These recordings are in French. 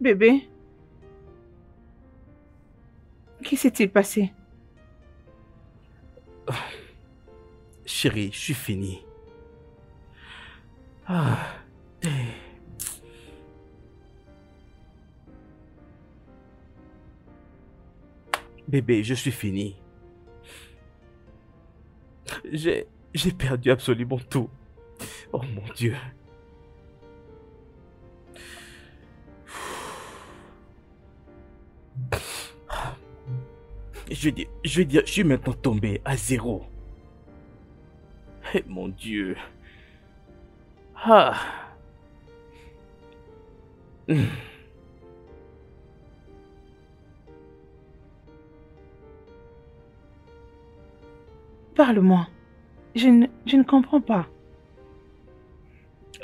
Bébé, qu'est-ce qui s'est-il passé? Chérie, je suis fini. Ah. Bébé, je suis fini. J'ai perdu absolument tout. Oh mon Dieu. Je veux dire, je suis maintenant tombé à zéro. Eh mon Dieu. Ah. Parle-moi. Je ne comprends pas.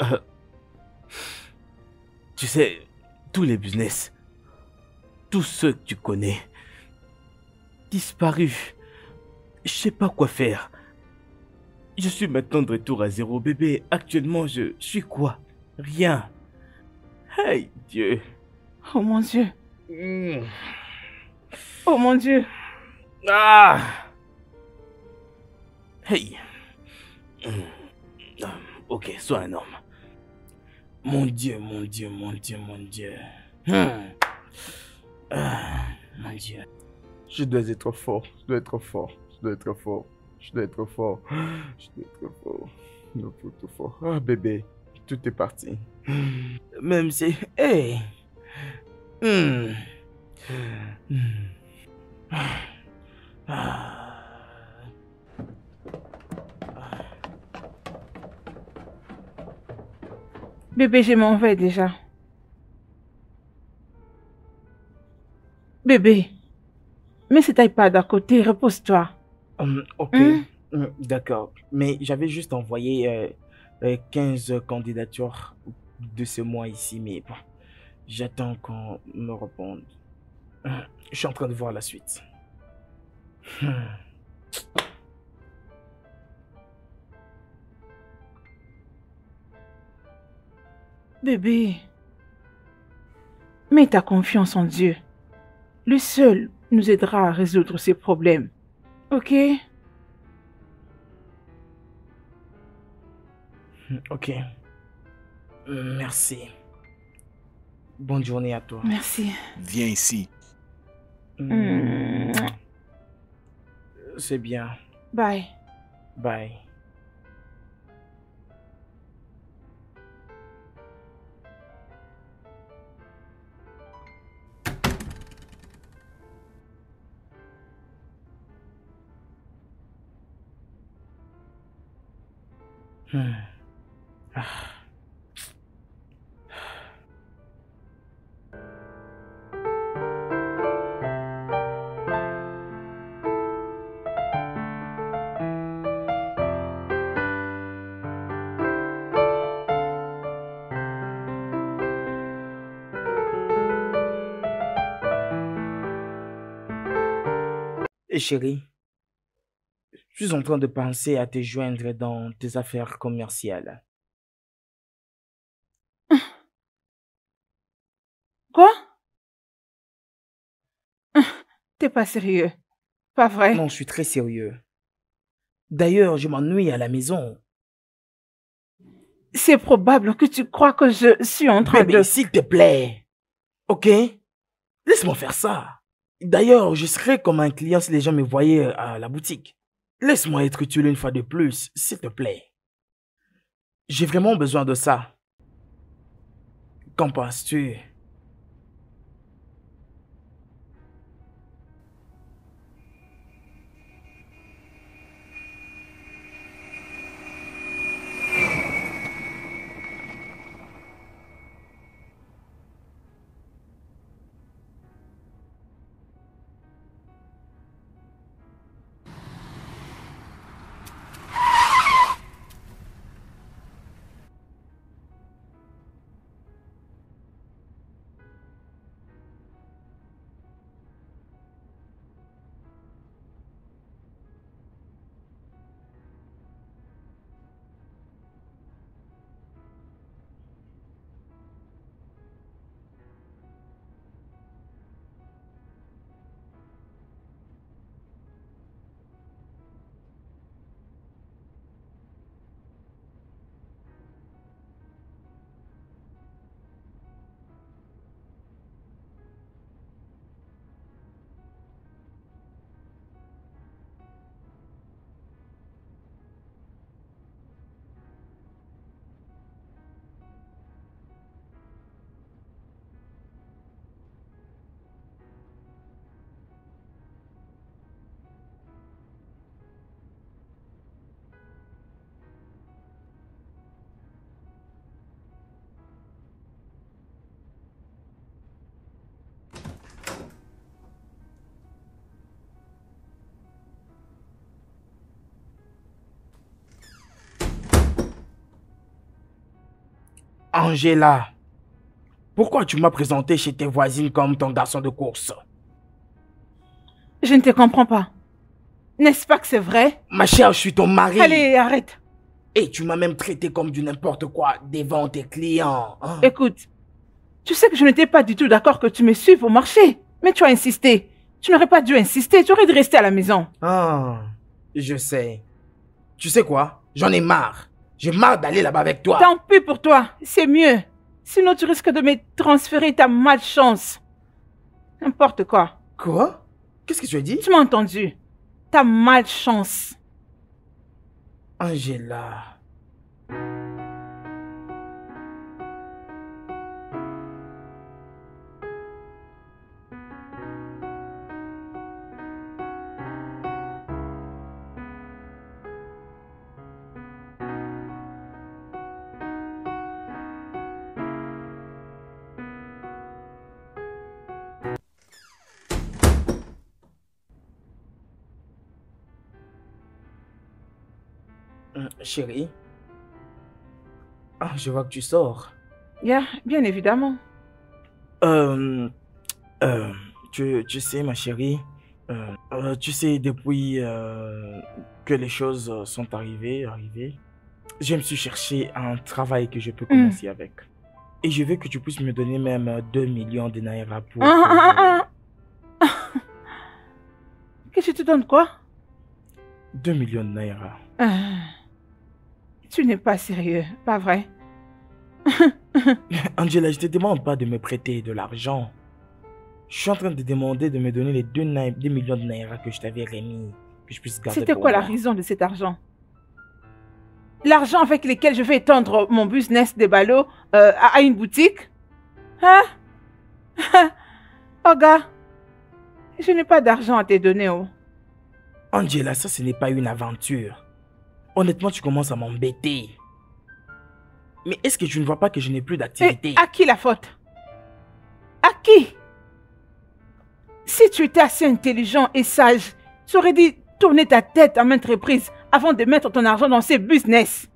Euh, Tu sais, tous les business, tous ceux que tu connais, disparus. Je sais pas quoi faire. Je suis maintenant de retour à zéro, bébé. Actuellement, je suis quoi? Rien. Hey, Dieu. Oh mon Dieu. Mm. Oh mon Dieu. Ah. Hey. Ok, sois un homme. Mon Dieu, mon Dieu, mon Dieu, mon Dieu. Mon Dieu. Je dois être fort, je dois être fort, je dois être fort, je dois être fort, je dois être fort, je dois être fort. Ah bébé, tout est parti. Même si... Hey. Hmm. Hmm. Ah. Bébé, je m'en vais déjà. Bébé, mets cet iPad à côté, repose-toi. Ok, Hein? d'accord. Mais j'avais juste envoyé 15 candidatures de ce mois ici, mais bon, j'attends qu'on me réponde. Je suis en train de voir la suite. Bébé, mets ta confiance en Dieu. Lui seul nous aidera à résoudre ces problèmes. Ok? Ok, merci. Bonne journée à toi. Merci. Viens ici. Mm. C'est bien. Bye. Bye. Ah. Et chérie, je suis en train de penser à te joindre dans tes affaires commerciales. Quoi? T'es pas sérieux? Pas vrai? Non, je suis très sérieux. D'ailleurs, je m'ennuie à la maison. C'est probable que tu crois que je suis en train Bébé, de... s'il te plaît. Ok? Laisse-moi faire ça. D'ailleurs, je serais comme un client si les gens me voyaient à la boutique. Laisse-moi être utile une fois de plus, s'il te plaît. J'ai vraiment besoin de ça. Qu'en penses-tu? Angela, pourquoi tu m'as présenté chez tes voisines comme ton garçon de course? Je ne te comprends pas. N'est-ce pas que c'est vrai? Ma chère, je suis ton mari. Allez, arrête. Et tu m'as même traité comme du n'importe quoi devant tes clients. Hein? Écoute, tu sais que je n'étais pas du tout d'accord que tu me suives au marché. Mais tu as insisté. Tu n'aurais pas dû insister, tu aurais dû rester à la maison. Ah, je sais. Tu sais quoi? J'en ai marre. J'ai marre d'aller là-bas avec toi. Tant pis pour toi, c'est mieux. Sinon tu risques de me transférer ta malchance. N'importe quoi. Quoi? Qu'est-ce que tu as dit? Tu m'as entendu? Ta malchance. Angela. Chérie. Ah, je vois que tu sors. Yeah, bien évidemment. Tu sais, ma chérie, tu sais, depuis que les choses sont arrivées, je me suis cherché un travail que je peux commencer avec. Et je veux que tu puisses me donner même 2 millions de naira pour... Que je te donne quoi? 2 millions de naira. Tu n'es pas sérieux, pas vrai? Angela, je te demande pas de me prêter de l'argent. Je suis en train de te demander de me donner les 2 millions de naira que je t'avais remis, que je puisse garder. C'était quoi la raison de cet argent? L'argent avec lequel je vais étendre mon business de ballots à une boutique? Hein? Oh gars, je n'ai pas d'argent à te donner. Oh. Angela, ça ce n'est pas une aventure. Honnêtement, tu commences à m'embêter. Mais est-ce que tu ne vois pas que je n'ai plus d'activité? À qui la faute? À qui? Si tu étais assez intelligent et sage, tu aurais dit tourner ta tête à maintes reprises avant de mettre ton argent dans ces business.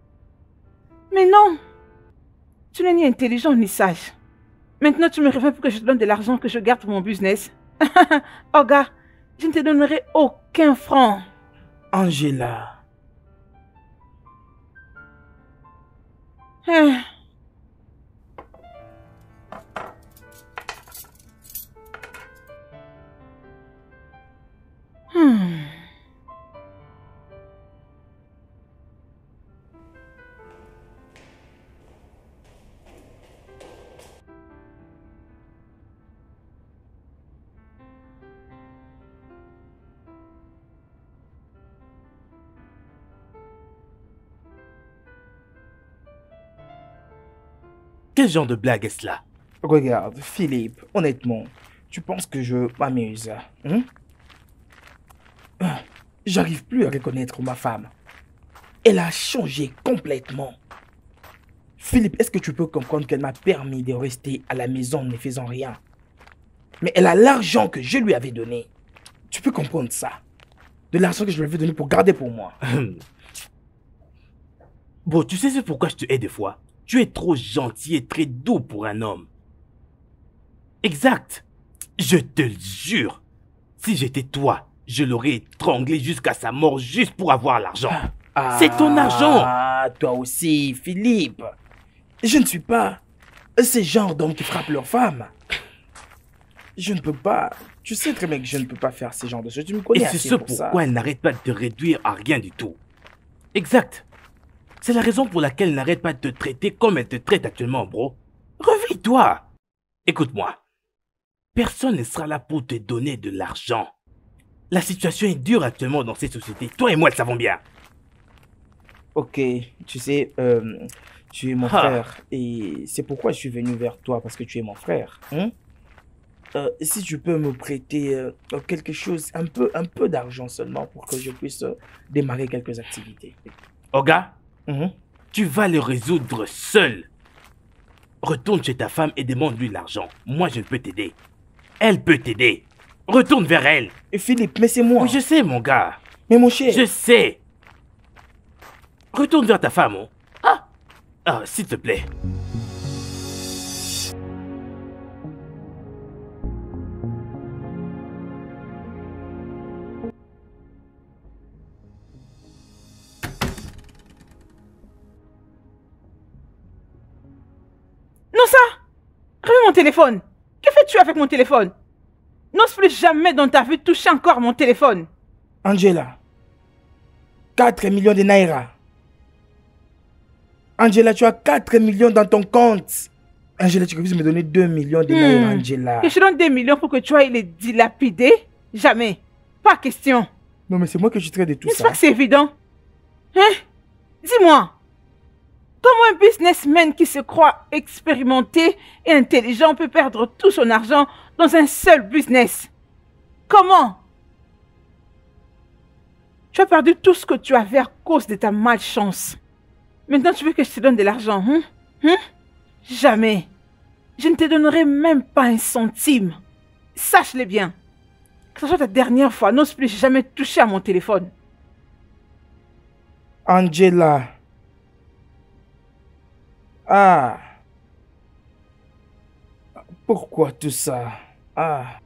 Mais non, tu n'es ni intelligent ni sage. Maintenant, tu me reviens pour que je te donne de l'argent que je garde pour mon business. Oh gars, je ne te donnerai aucun franc. Angela. Quel genre de blague est-ce là? Regarde, Philippe, honnêtement, tu penses que je m'amuse, hein? J'arrive plus à reconnaître ma femme. Elle a changé complètement. Philippe, est-ce que tu peux comprendre qu'elle m'a permis de rester à la maison ne faisant rien? Mais elle a l'argent que je lui avais donné. Tu peux comprendre ça? De l'argent que je lui avais donné pour garder pour moi. Bon, tu sais c'est pourquoi je te hais des fois? Tu es trop gentil et très doux pour un homme. Exact. Je te le jure. Si j'étais toi, je l'aurais étranglé jusqu'à sa mort juste pour avoir l'argent. C'est ton argent. Ah, toi aussi, Philippe. Je ne suis pas ce genre d'homme qui frappe leur femme. Je ne peux pas. Tu sais très bien que je ne peux pas faire ce genre de choses. Tu me connais Et assez c'est ce pour ça. pourquoi elle n'arrête pas de te réduire à rien du tout. Exact. C'est la raison pour laquelle elle n'arrête pas de te traiter comme elle te traite actuellement, bro. Réveille-toi. Écoute-moi. Personne ne sera là pour te donner de l'argent. La situation est dure actuellement dans cette société. Toi et moi le savons bien. Ok, tu sais, tu es mon frère. Et c'est pourquoi je suis venu vers toi, parce que tu es mon frère. Hein? Si tu peux me prêter quelque chose, un peu d'argent seulement pour que je puisse démarrer quelques activités. Oga, tu vas le résoudre seul. Retourne chez ta femme et demande-lui l'argent. Moi, je ne peux t'aider. Elle peut t'aider. Retourne vers elle. Et Philippe, mais c'est moi. Oui, je sais, mon gars. Mais mon cher. Je sais. Retourne vers ta femme. Oh. Ah, s'il te plaît. mon téléphone. Que fais-tu avec mon téléphone? N'ose plus jamais dans ta vie toucher encore mon téléphone. Angela, 4 millions de naira. Angela, tu as 4 millions dans ton compte. Angela, tu refuses de me donner 2 millions de naira, Angela. Que je te donne 2 millions pour que tu ailles les dilapider? Jamais. Pas question. Non, mais c'est moi que je traite de tout N'est-ce ça. pas que c'est évident? Hein? Dis-moi. Comment un businessman qui se croit expérimenté et intelligent peut perdre tout son argent dans un seul business? Comment? Tu as perdu tout ce que tu avais à cause de ta malchance. Maintenant, tu veux que je te donne de l'argent, hein? Jamais. Je ne te donnerai même pas un centime. Sache-le bien. Que ce soit ta dernière fois, n'ose plus jamais toucher à mon téléphone. Angela. Ah. Pourquoi tout ça? Ah.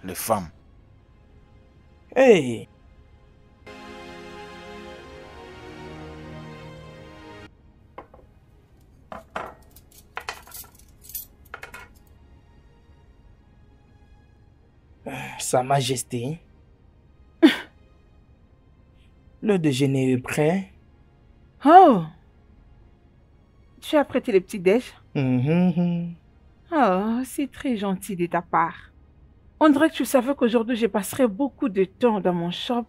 Les femmes. Hey. Sa Majesté. Le déjeuner est prêt. Oh! Tu as prêté le petit-déj? Mhm. Oh, c'est très gentil de ta part. On dirait que tu savais qu'aujourd'hui, je passerai beaucoup de temps dans mon shop.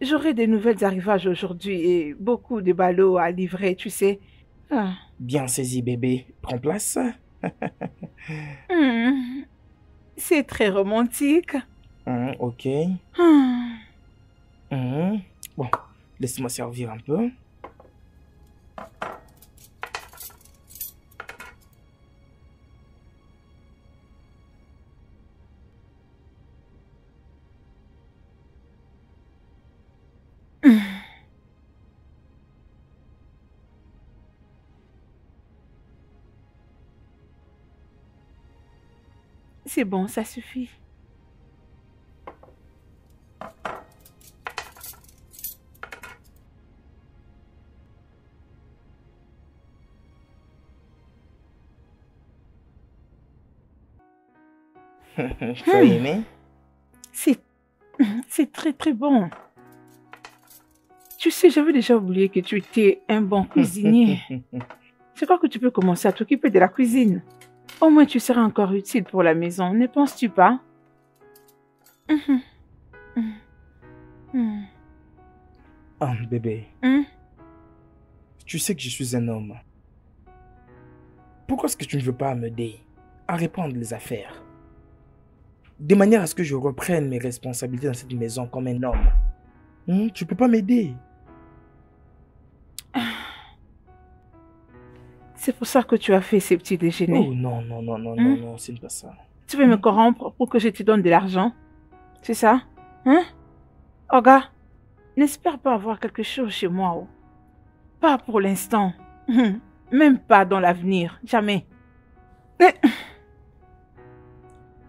J'aurai des nouvelles arrivages aujourd'hui et beaucoup de ballots à livrer, tu sais. Ah. Bien saisi, bébé. Prends place. C'est très romantique. Ok. Bon, laisse-moi servir un peu. C'est bon, ça suffit. Tu as aimé? C'est très très bon. Tu sais, j'avais déjà oublié que tu étais un bon cuisinier. Je crois que tu peux commencer à t'occuper de la cuisine. Au moins, tu seras encore utile pour la maison, ne penses-tu pas? Ah, bébé. Tu sais que je suis un homme. Pourquoi est-ce que tu ne veux pas m'aider à répondre les affaires? De manière à ce que je reprenne mes responsabilités dans cette maison comme un homme. Tu peux pas m'aider. C'est pour ça que tu as fait ces petits déjeuners. Oh non, non, non, non, non, non, c'est pas ça. Tu veux me corrompre pour que je te donne de l'argent? C'est ça? Oga, n'espère pas avoir quelque chose chez moi. Oh. Pas pour l'instant. Même pas dans l'avenir. Jamais.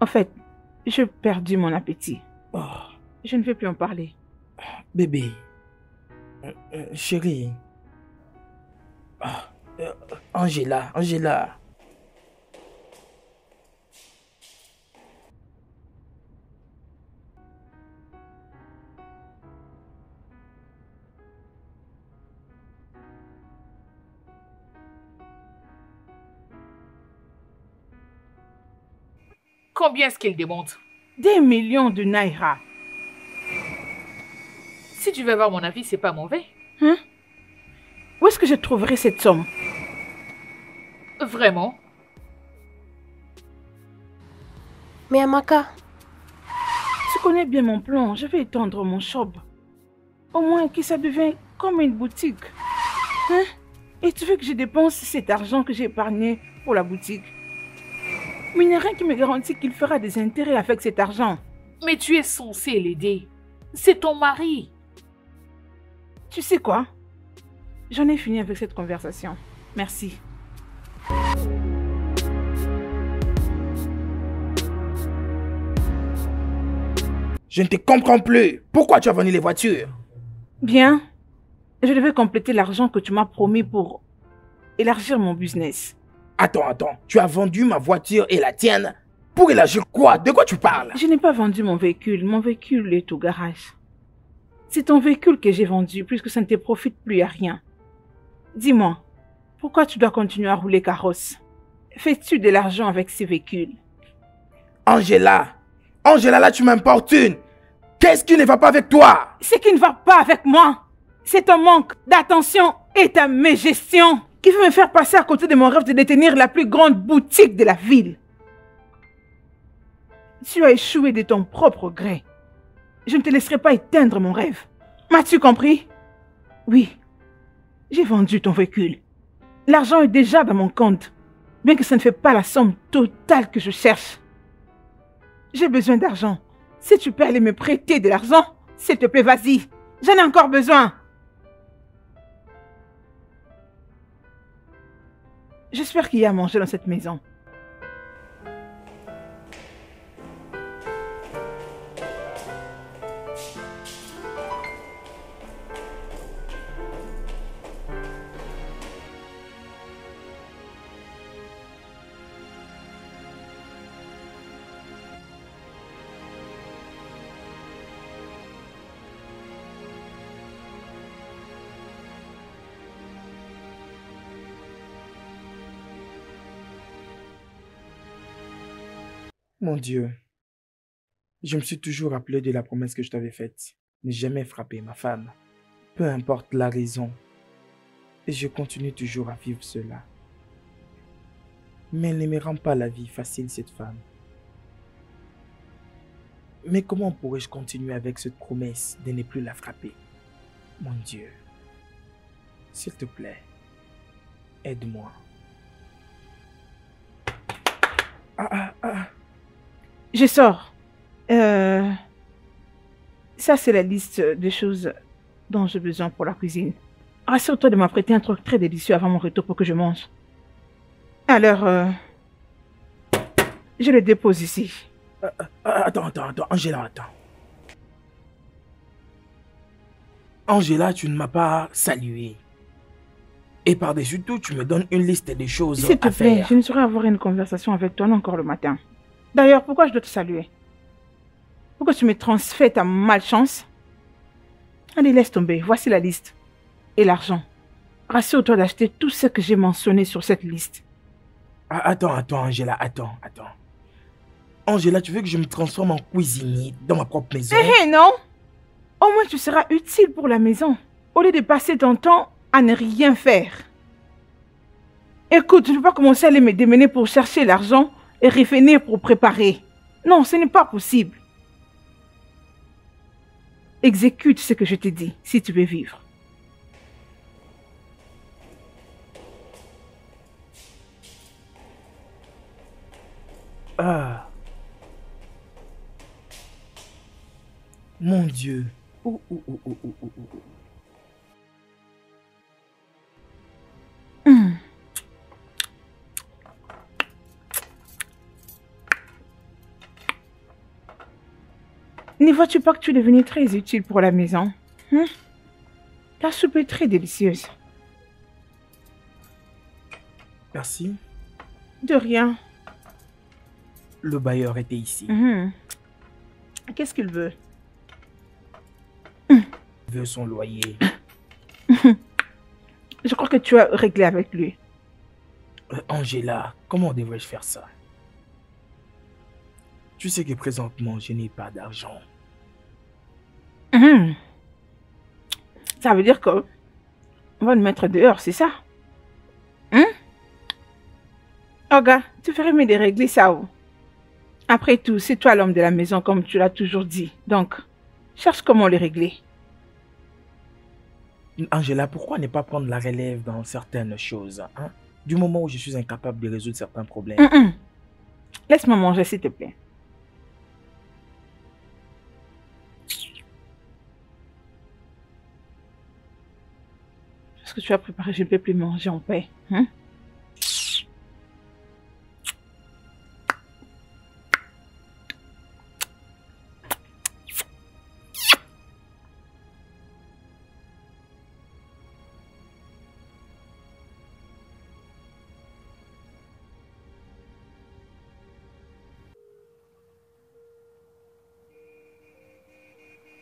En fait, j'ai perdu mon appétit. Oh. Je ne vais plus en parler. Bébé. Chérie. Angela, Angela. Combien est-ce qu'il demande? Des millions de naira. Si tu veux avoir mon avis, c'est pas mauvais. Où est-ce que je trouverai cette somme? Vraiment? Mais Amaka, Tu connais bien mon plan. Je vais étendre mon shop. Au moins que ça devienne comme une boutique. Et tu veux que je dépense cet argent que j'ai épargné pour la boutique? Mais il n'y a rien qui me garantit qu'il fera des intérêts avec cet argent. Mais tu es censé l'aider. C'est ton mari. Tu sais quoi? J'en ai fini avec cette conversation. Merci. Je ne te comprends plus. Pourquoi tu as vendu les voitures? Bien. Je devais compléter l'argent que tu m'as promis pour élargir mon business. Attends. Tu as vendu ma voiture et la tienne pour élargir quoi? De quoi tu parles? Je n'ai pas vendu mon véhicule. Mon véhicule est au garage. C'est ton véhicule que j'ai vendu puisque ça ne te profite plus à rien. Dis-moi, pourquoi tu dois continuer à rouler carrosse? Fais-tu de l'argent avec ces véhicules? Angela, là tu m'importunes. Qu'est-ce qui ne va pas avec toi? Ce qui ne va pas avec moi, c'est ton manque d'attention et ta mégestion qui veut me faire passer à côté de mon rêve de détenir la plus grande boutique de la ville. Tu as échoué de ton propre gré. Je ne te laisserai pas éteindre mon rêve. M'as-tu compris? Oui, j'ai vendu ton véhicule. L'argent est déjà dans mon compte, bien que ça ne fait pas la somme totale que je cherche. J'ai besoin d'argent. Si tu peux aller me prêter de l'argent, s'il te plaît, vas-y. J'en ai encore besoin. J'espère qu'il y a à manger dans cette maison. Mon Dieu, je me suis toujours rappelé de la promesse que je t'avais faite. Ne jamais frapper ma femme, peu importe la raison. Et je continue toujours à vivre cela. Mais elle ne me rend pas la vie facile, cette femme. Mais comment pourrais-je continuer avec cette promesse de ne plus la frapper? Mon Dieu, s'il te plaît, aide-moi. Je sors. Ça, c'est la liste des choses dont j'ai besoin pour la cuisine. Rassure-toi de m'apprêter un truc très délicieux avant mon retour pour que je mange. Alors, je le dépose ici. Attends, Angela, attends. Angela, tu ne m'as pas salué. Et par-dessus tout, tu me donnes une liste des choses S'il te à plaît, faire. je ne saurais avoir une conversation avec toi encore le matin. D'ailleurs, pourquoi je dois te saluer? Pourquoi tu me transfères ta malchance? Allez, laisse tomber. Voici la liste. Et l'argent. Rassure-toi d'acheter tout ce que j'ai mentionné sur cette liste. Attends, Angela, attends. Angela, tu veux que je me transforme en cuisinier dans ma propre maison? Non! Au moins, tu seras utile pour la maison. Au lieu de passer ton temps à ne rien faire. Écoute, je ne peux pas commencer à aller me démener pour chercher l'argent et revenir pour préparer. Non, ce n'est pas possible. Exécute ce que je te dis, si tu veux vivre. Mon Dieu. Ne vois-tu pas que tu es devenu très utile pour la maison? Ta soupe est très délicieuse. Merci. De rien. Le bailleur était ici. Qu'est-ce qu'il veut? Il veut son loyer. Je crois que tu as réglé avec lui. Angela, comment devrais-je faire ça? Tu sais que présentement, je n'ai pas d'argent. Ça veut dire que on va le mettre dehors, c'est ça? Oh gars, tu ferais mieux de régler ça où? Après tout, c'est toi l'homme de la maison comme tu l'as toujours dit. Donc, cherche comment le régler. Angela, pourquoi ne pas prendre la relève dans certaines choses, hein? Du moment où je suis incapable de résoudre certains problèmes. Laisse-moi manger, s'il te plaît. Ce que tu as préparé, je ne peux plus manger en paix.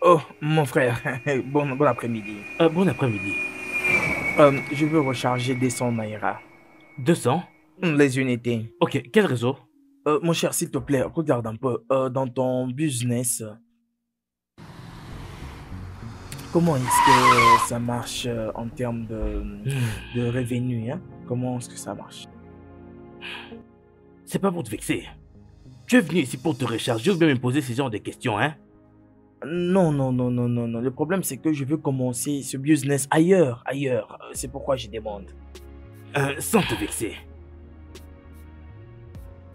Oh, mon frère, bon après-midi. Bon après-midi. Je veux recharger des 100 Naira. 200? Les unités. Ok, quel réseau? Mon cher, s'il te plaît, regarde un peu. Dans ton business, comment est-ce que ça marche en termes de revenus, hein? Comment est-ce que ça marche? C'est pas pour te vexer. Tu es venu ici pour te recharger ou bien me poser ce genre de questions, hein? Non. Le problème, c'est que je veux commencer ce business ailleurs. C'est pourquoi je demande. Sans te vexer.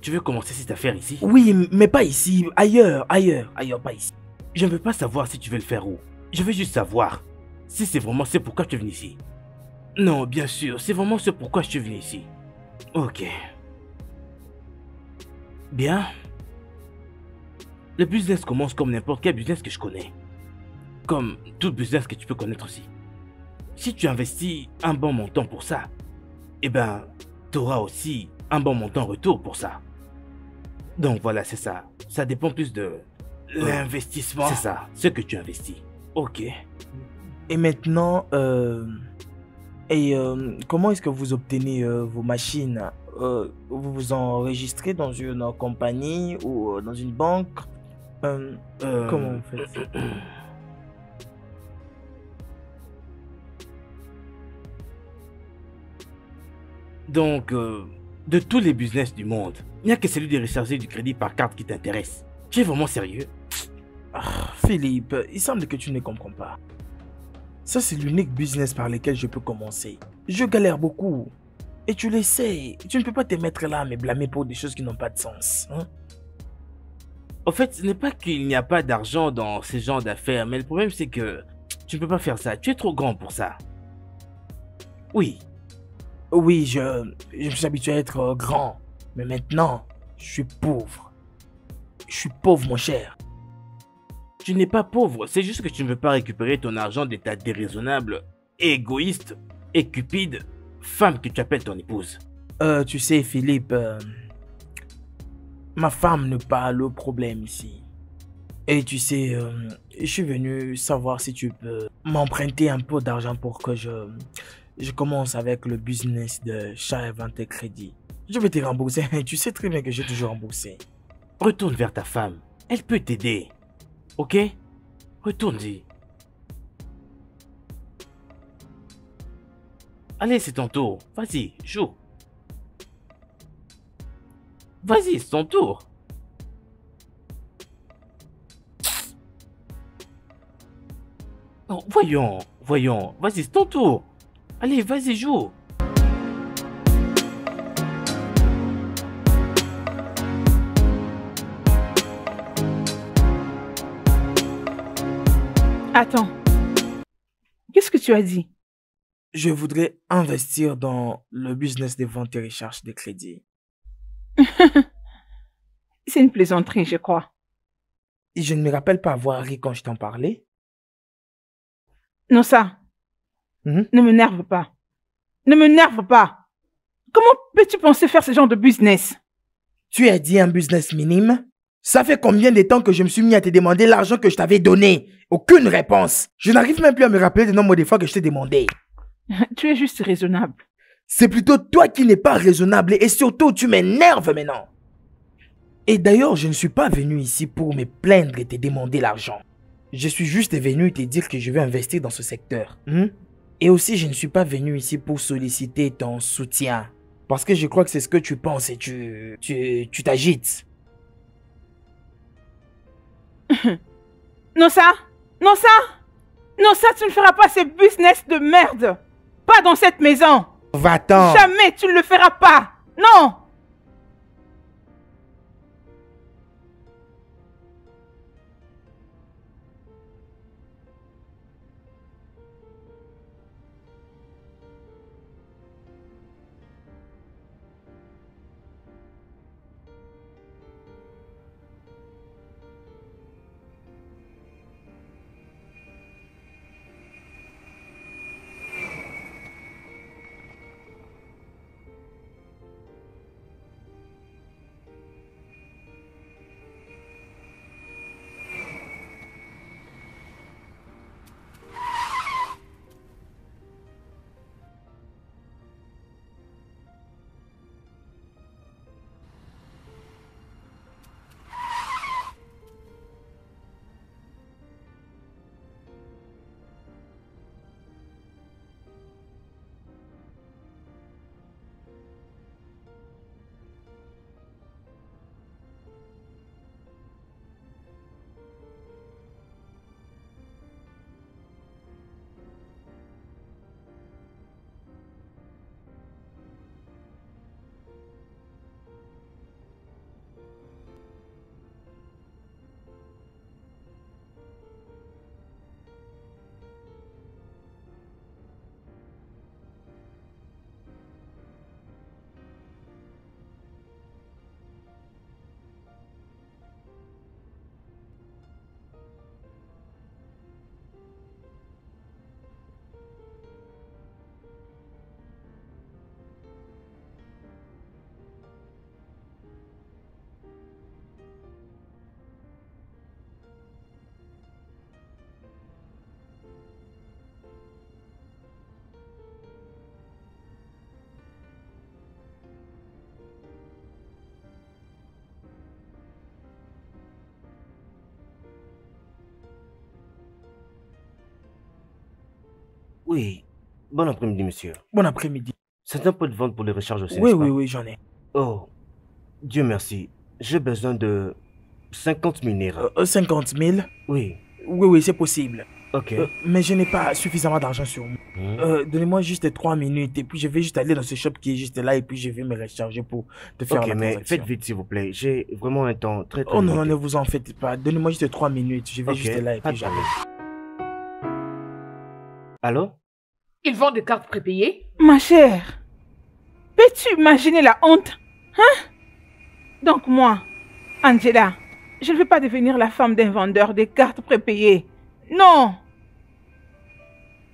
Tu veux commencer cette affaire ici? Oui, mais pas ici. Ailleurs, pas ici. Je ne veux pas savoir si tu veux le faire où. Je veux juste savoir si c'est vraiment ce pourquoi tu es venu ici. Non, bien sûr, c'est vraiment ce pourquoi je suis venu ici. Ok. Bien. Le business commence comme n'importe quel business que je connais. Comme tout business que tu peux connaître aussi. Si tu investis un bon montant pour ça, eh ben, tu auras aussi un bon montant en retour pour ça. Donc voilà, c'est ça. Ça dépend plus de l'investissement. C'est ça, ce que tu investis. Ok. Et maintenant, comment est-ce que vous obtenez vos machines? Vous vous enregistrez dans une compagnie ou dans une banque? Comment vous faites? Donc, de tous les business du monde, il n'y a que celui de recharger du crédit par carte qui t'intéresse. Tu es vraiment sérieux? Philippe, il semble que tu ne comprends pas. Ça, c'est l'unique business par lequel je peux commencer. Je galère beaucoup. Et tu le sais, tu ne peux pas te mettre là à me blâmer pour des choses qui n'ont pas de sens. Hein? En fait, ce n'est pas qu'il n'y a pas d'argent dans ce genre d'affaires, mais le problème c'est que tu ne peux pas faire ça. Tu es trop grand pour ça. Oui. Oui, je me suis habitué à être grand. Mais maintenant, je suis pauvre. Je suis pauvre, mon cher. Tu n'es pas pauvre, c'est juste que tu ne veux pas récupérer ton argent de ta déraisonnable, égoïste et cupide femme que tu appelles ton épouse. Tu sais, Philippe, ma femme n'est pas le problème ici. Et tu sais, je suis venu savoir si tu peux m'emprunter un peu d'argent pour que je commence avec le business de chat et vente de crédit. Je vais te rembourser. Tu sais très bien que j'ai toujours remboursé. Retourne vers ta femme. Elle peut t'aider. Ok? Retourne-y. Allez, c'est ton tour. Vas-y, joue. Vas-y, c'est ton tour. Non, voyons. Vas-y, c'est ton tour. Allez, vas-y, joue. Attends. Qu'est-ce que tu as dit? Je voudrais investir dans le business de vente et recharge de crédit. C'est une plaisanterie, je crois. Et je ne me rappelle pas avoir ri quand je t'en parlais. Non, ça. Ne m'énerve pas. Ne m'énerve pas. Comment peux-tu penser faire ce genre de business? Tu as dit un business minime? Ça fait combien de temps que je me suis mis à te demander l'argent que je t'avais donné? Aucune réponse. Je n'arrive même plus à me rappeler le nombre de fois que je t'ai demandé. Tu es juste raisonnable. C'est plutôt toi qui n'es pas raisonnable et surtout tu m'énerves maintenant. Et d'ailleurs, je ne suis pas venu ici pour me plaindre et te demander l'argent. Je suis juste venu te dire que je vais investir dans ce secteur. Et aussi, je ne suis pas venu ici pour solliciter ton soutien. Parce que je crois que c'est ce que tu penses et tu t'agites. Non, ça, tu ne feras pas ce business de merde. Pas dans cette maison. Va-t'en. Jamais tu ne le feras pas. Non. Oui. Bon après-midi, monsieur. Bon après-midi. C'est un pot de vente pour les recharges aussi, Oui, n'est-ce pas? oui, j'en ai. Oh, Dieu merci. J'ai besoin de 50 000 naira. 50 000? Oui. Oui, c'est possible. Ok. Mais je n'ai pas suffisamment d'argent sur moi. Donnez-moi juste 3 minutes et puis je vais juste aller dans ce shop qui est juste là et puis je vais me recharger pour te faire la transaction. Ok, mais faites vite s'il vous plaît. J'ai vraiment un temps très Oh non, limité. ne vous en faites pas. Donnez-moi juste 3 minutes. Je vais juste là et puis j'arrive. Allô? Ils vendent des cartes prépayées? Ma chère, peux-tu imaginer la honte? Hein? Donc moi, Angela, je ne veux pas devenir la femme d'un vendeur de cartes prépayées. Non!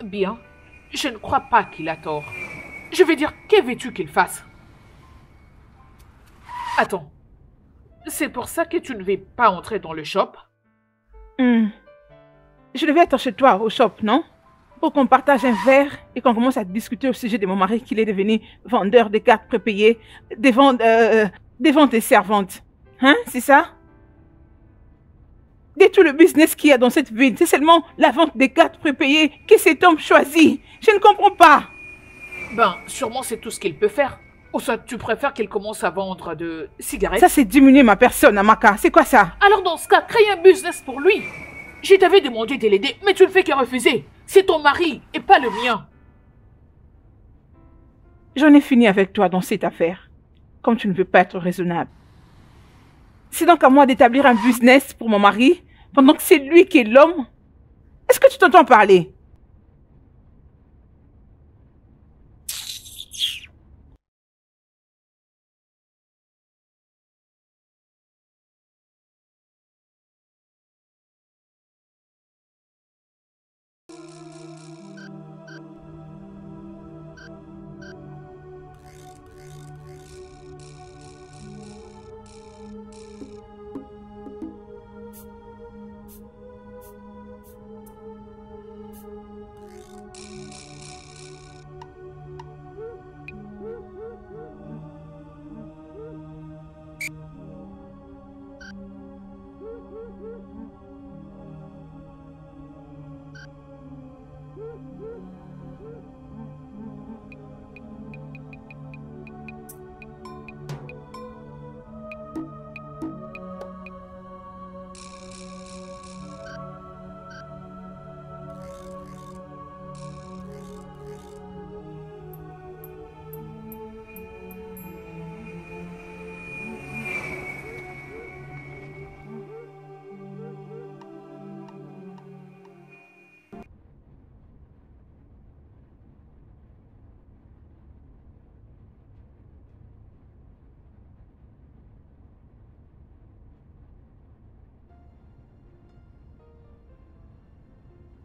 Bien, je ne crois pas qu'il a tort. Je veux dire, que veux-tu qu'il fasse? Attends, c'est pour ça que tu ne veux pas entrer dans le shop? Je devais être chez toi au shop, non? Pour qu'on partage un verre et qu'on commence à discuter au sujet de mon mari qu'il est devenu vendeur de cartes prépayées, des ventes et servantes. Hein, c'est ça? De tout le business qu'il y a dans cette ville, c'est seulement la vente des cartes prépayées que cet homme choisit. Je ne comprends pas. Ben, sûrement c'est tout ce qu'il peut faire. Ou soit tu préfères qu'il commence à vendre de cigarettes? Ça, c'est diminuer ma personne, Amaka. C'est quoi ça? Alors dans ce cas, crée un business pour lui. Je t'avais demandé de l'aider, mais tu ne fais que refuser. C'est ton mari et pas le mien. J'en ai fini avec toi dans cette affaire. Comme tu ne veux pas être raisonnable. C'est donc à moi d'établir un business pour mon mari, pendant que c'est lui qui est l'homme. Est-ce que tu t'entends parler?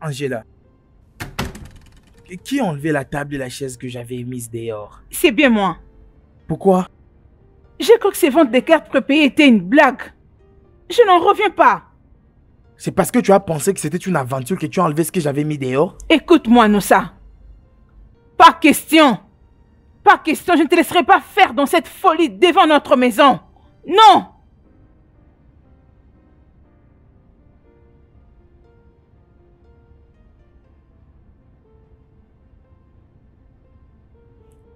Angela, qui a enlevé la table et la chaise que j'avais mise dehors? C'est bien moi. Pourquoi? J'ai cru que ces ventes de cartes prépayées étaient une blague. Je n'en reviens pas. C'est parce que tu as pensé que c'était une aventure que tu as enlevé ce que j'avais mis dehors? Écoute-moi, Noussa. Pas question. Pas question, je ne te laisserai pas faire dans cette folie devant notre maison. Non!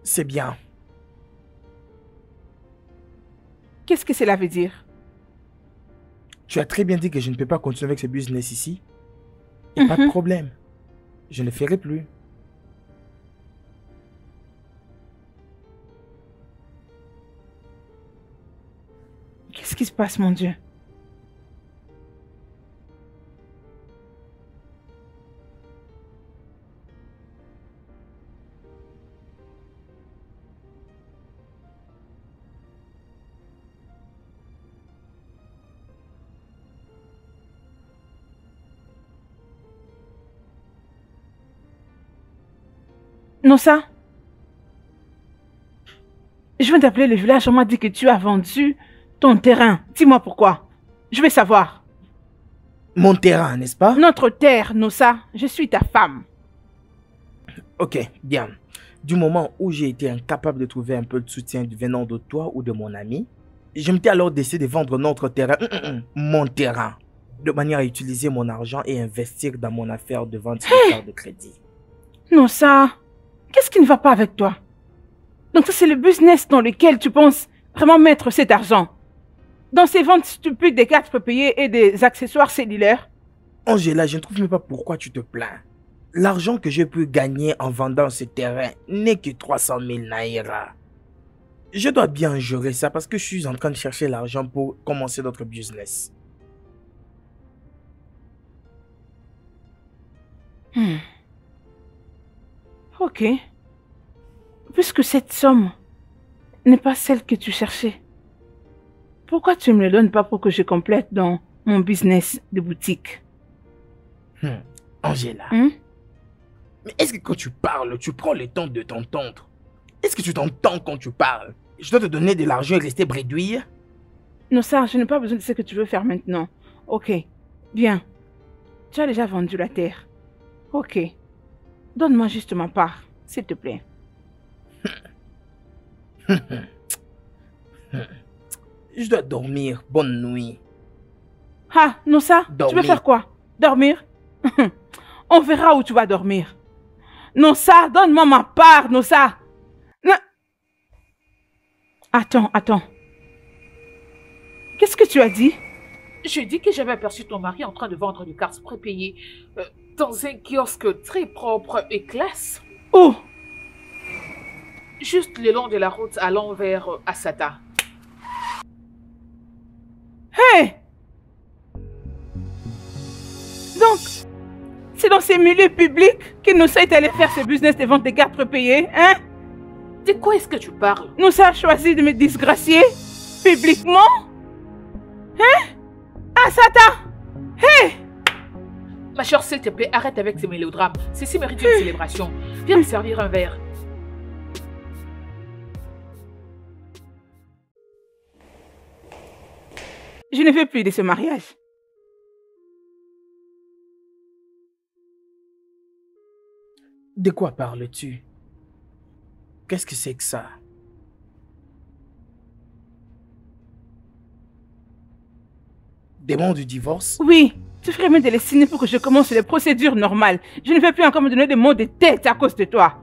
C'est bien. Qu'est-ce que cela veut dire? Tu as très bien dit que je ne peux pas continuer avec ce business ici. Et pas de problème. Je ne le ferai plus. Qu'est-ce qui se passe, mon Dieu? Non, ça? Je viens d'appeler le village, on m'a dit que tu as vendu ton terrain. Dis-moi pourquoi. Je veux savoir. Mon terrain, n'est-ce pas? Notre terre, Noussa. Je suis ta femme. Ok, bien. Du moment où j'ai été incapable de trouver un peu de soutien venant de toi ou de mon ami, je m'étais alors décidé de vendre notre terrain, mon terrain, de manière à utiliser mon argent et investir dans mon affaire de vente de cartes de crédit. Non, ça... Qu'est-ce qui ne va pas avec toi? Donc ça, c'est le business dans lequel tu penses vraiment mettre cet argent? Dans ces ventes stupides des cartes prépayées et des accessoires cellulaires? Angela, je ne trouve même pas pourquoi tu te plains. L'argent que j'ai pu gagner en vendant ce terrain n'est que 300 000 naira. Je dois bien gérer ça parce que je suis en train de chercher l'argent pour commencer notre business. Ok. Puisque cette somme n'est pas celle que tu cherchais, pourquoi tu ne me le donnes pas pour que je complète dans mon business de boutique? Angela, mais est-ce que quand tu parles, tu prends le temps de t'entendre? Est-ce que tu t'entends quand tu parles? Je dois te donner de l'argent et rester bredouille? Non, ça, je n'ai pas besoin de ce que tu veux faire maintenant. Ok, bien. Tu as déjà vendu la terre. Ok. Donne-moi juste ma part, s'il te plaît. Je dois dormir. Bonne nuit. Ah, non, ça, tu Dormir. veux faire quoi? Dormir? On verra où tu vas dormir. Non, ça, donne-moi ma part, non, ça. Non. Attends. Qu'est-ce que tu as dit? J'ai dit que j'avais aperçu ton mari en train de vendre des cartes prépayées dans un kiosque très propre et classe. Oh! Juste le long de la route allant vers Asata. Hey! Donc, c'est dans ces milieux publics que nous est allé faire ce business de vente des cartes prépayées, hein? De quoi est-ce que tu parles? Nous a choisi de me disgracier publiquement? Hein? Asata! Hey! Ma chère, s'il te plaît, arrête avec ces mélodrames. Ceci mérite une célébration. Viens me servir un verre. Je ne veux plus de ce mariage. De quoi parles-tu? Qu'est-ce que c'est que ça? Demande du divorce? Oui, tu ferais mieux de les signer pour que je commence les procédures normales. Je ne vais plus encore me donner des maux de tête à cause de toi.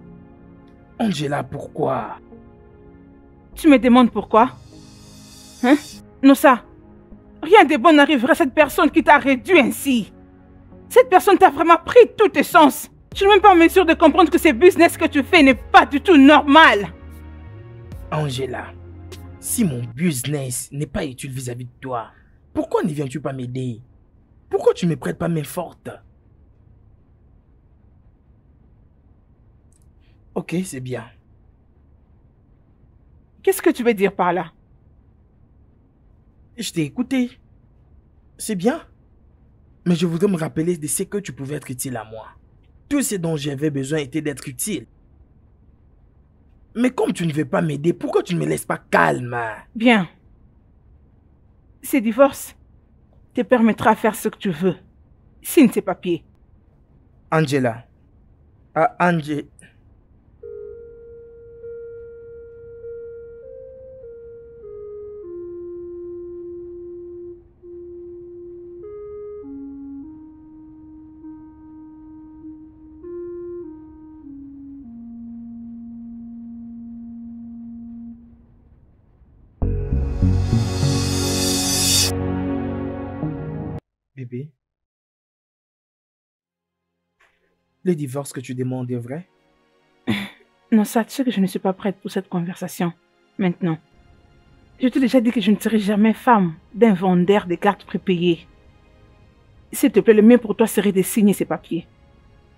Angela, pourquoi? Tu me demandes pourquoi? Hein? Nossa, rien de bon n'arrivera à cette personne qui t'a réduit ainsi. Cette personne t'a vraiment pris tous tes sens. Je ne suis même pas en mesure de comprendre que ce business que tu fais n'est pas du tout normal. Angela, si mon business n'est pas utile vis-à-vis de toi, pourquoi ne viens-tu pas m'aider? Pourquoi tu ne me prêtes pas main forte? Ok, c'est bien. Qu'est-ce que tu veux dire par là? Je t'ai écouté. C'est bien. Mais je voudrais me rappeler de ce que tu pouvais être utile à moi. Tout ce dont j'avais besoin était d'être utile. Mais comme tu ne veux pas m'aider, pourquoi tu ne me laisses pas calme? Bien. Ce divorce te permettra de faire ce que tu veux. Signe ces papiers. Angela. Ah, Angela. Bébé, le divorce que tu demandes est vrai? Non, ça, tu sais que je ne suis pas prête pour cette conversation. Maintenant. Je t'ai déjà dit que je ne serai jamais femme d'un vendeur de cartes prépayées. S'il te plaît, le mieux pour toi serait de signer ces papiers.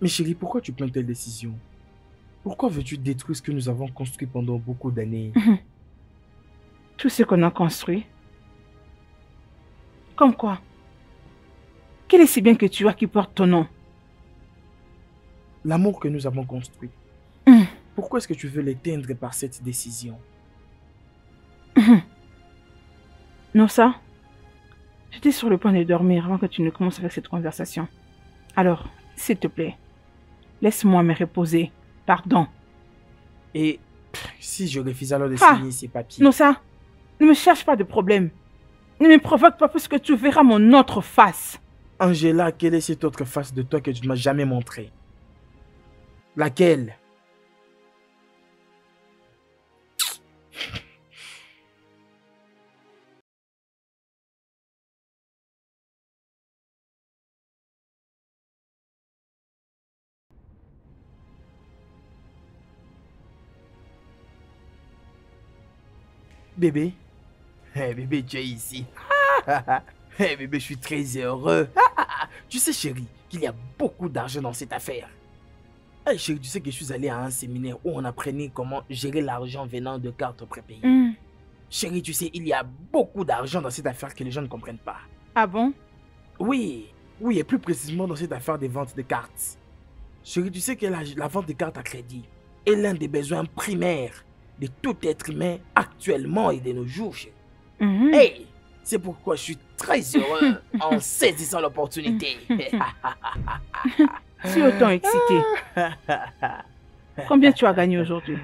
Mais chérie, pourquoi tu prends telle décision? Pourquoi veux-tu détruire ce que nous avons construit pendant beaucoup d'années? Tout ce qu'on a construit. Comme quoi? Quel est si bien que tu as qui porte ton nom? L'amour que nous avons construit. Pourquoi est-ce que tu veux l'éteindre par cette décision? Non, ça. J'étais sur le point de dormir avant que tu ne commences avec cette conversation. Alors, s'il te plaît, laisse-moi me reposer. Pardon. Et si je refuse alors de signer ces papiers? Non, ça. Ne me cherche pas de problème. Ne me provoque pas parce que tu verras mon autre face. Angela, quelle est cette autre face de toi que tu ne m'as jamais montrée? Laquelle? Bébé? Bébé, tu es ici. Bébé, je suis très heureux. Tu sais, chérie, qu'il y a beaucoup d'argent dans cette affaire. Chérie, tu sais que je suis allé à un séminaire où on apprenait comment gérer l'argent venant de cartes prépayées. Chérie, tu sais, il y a beaucoup d'argent dans cette affaire que les gens ne comprennent pas. Ah bon? Oui, et plus précisément dans cette affaire des ventes de cartes. Chérie, tu sais que la vente de cartes à crédit est l'un des besoins primaires de tout être humain actuellement et de nos jours, chérie. Hey, c'est pourquoi je suis très heureux en saisissant l'opportunité. Je suis autant excité. Combien tu as gagné aujourd'hui?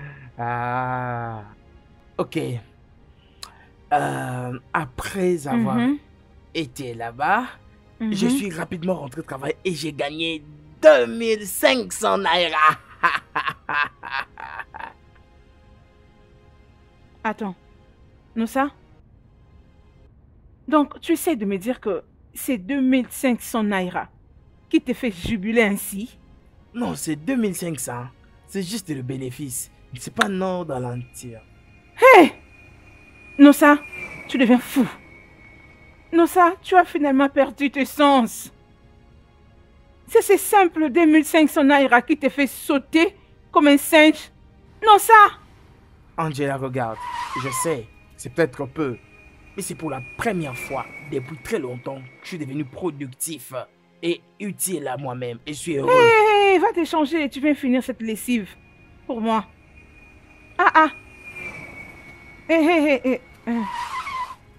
Ok. Après avoir été là-bas, je suis rapidement rentré au travail et j'ai gagné 2500 naira. Attends. Noussa? Donc, tu essaies de me dire que c'est 2500 naira qui te fait jubiler ainsi? Non, c'est 2500. C'est juste le bénéfice. C'est pas non dans l'entier. Hé! Noussa, tu deviens fou. Noussa, tu as finalement perdu tes sens. C'est ces simples 2500 naira qui te fait sauter comme un singe. Noussa! Angela, regarde. Je sais, c'est peut-être un peu. Mais c'est pour la première fois depuis très longtemps que je suis devenu productif et utile à moi-même. Et je suis heureux. Hé, va t'échanger et tu viens finir cette lessive pour moi. Hé.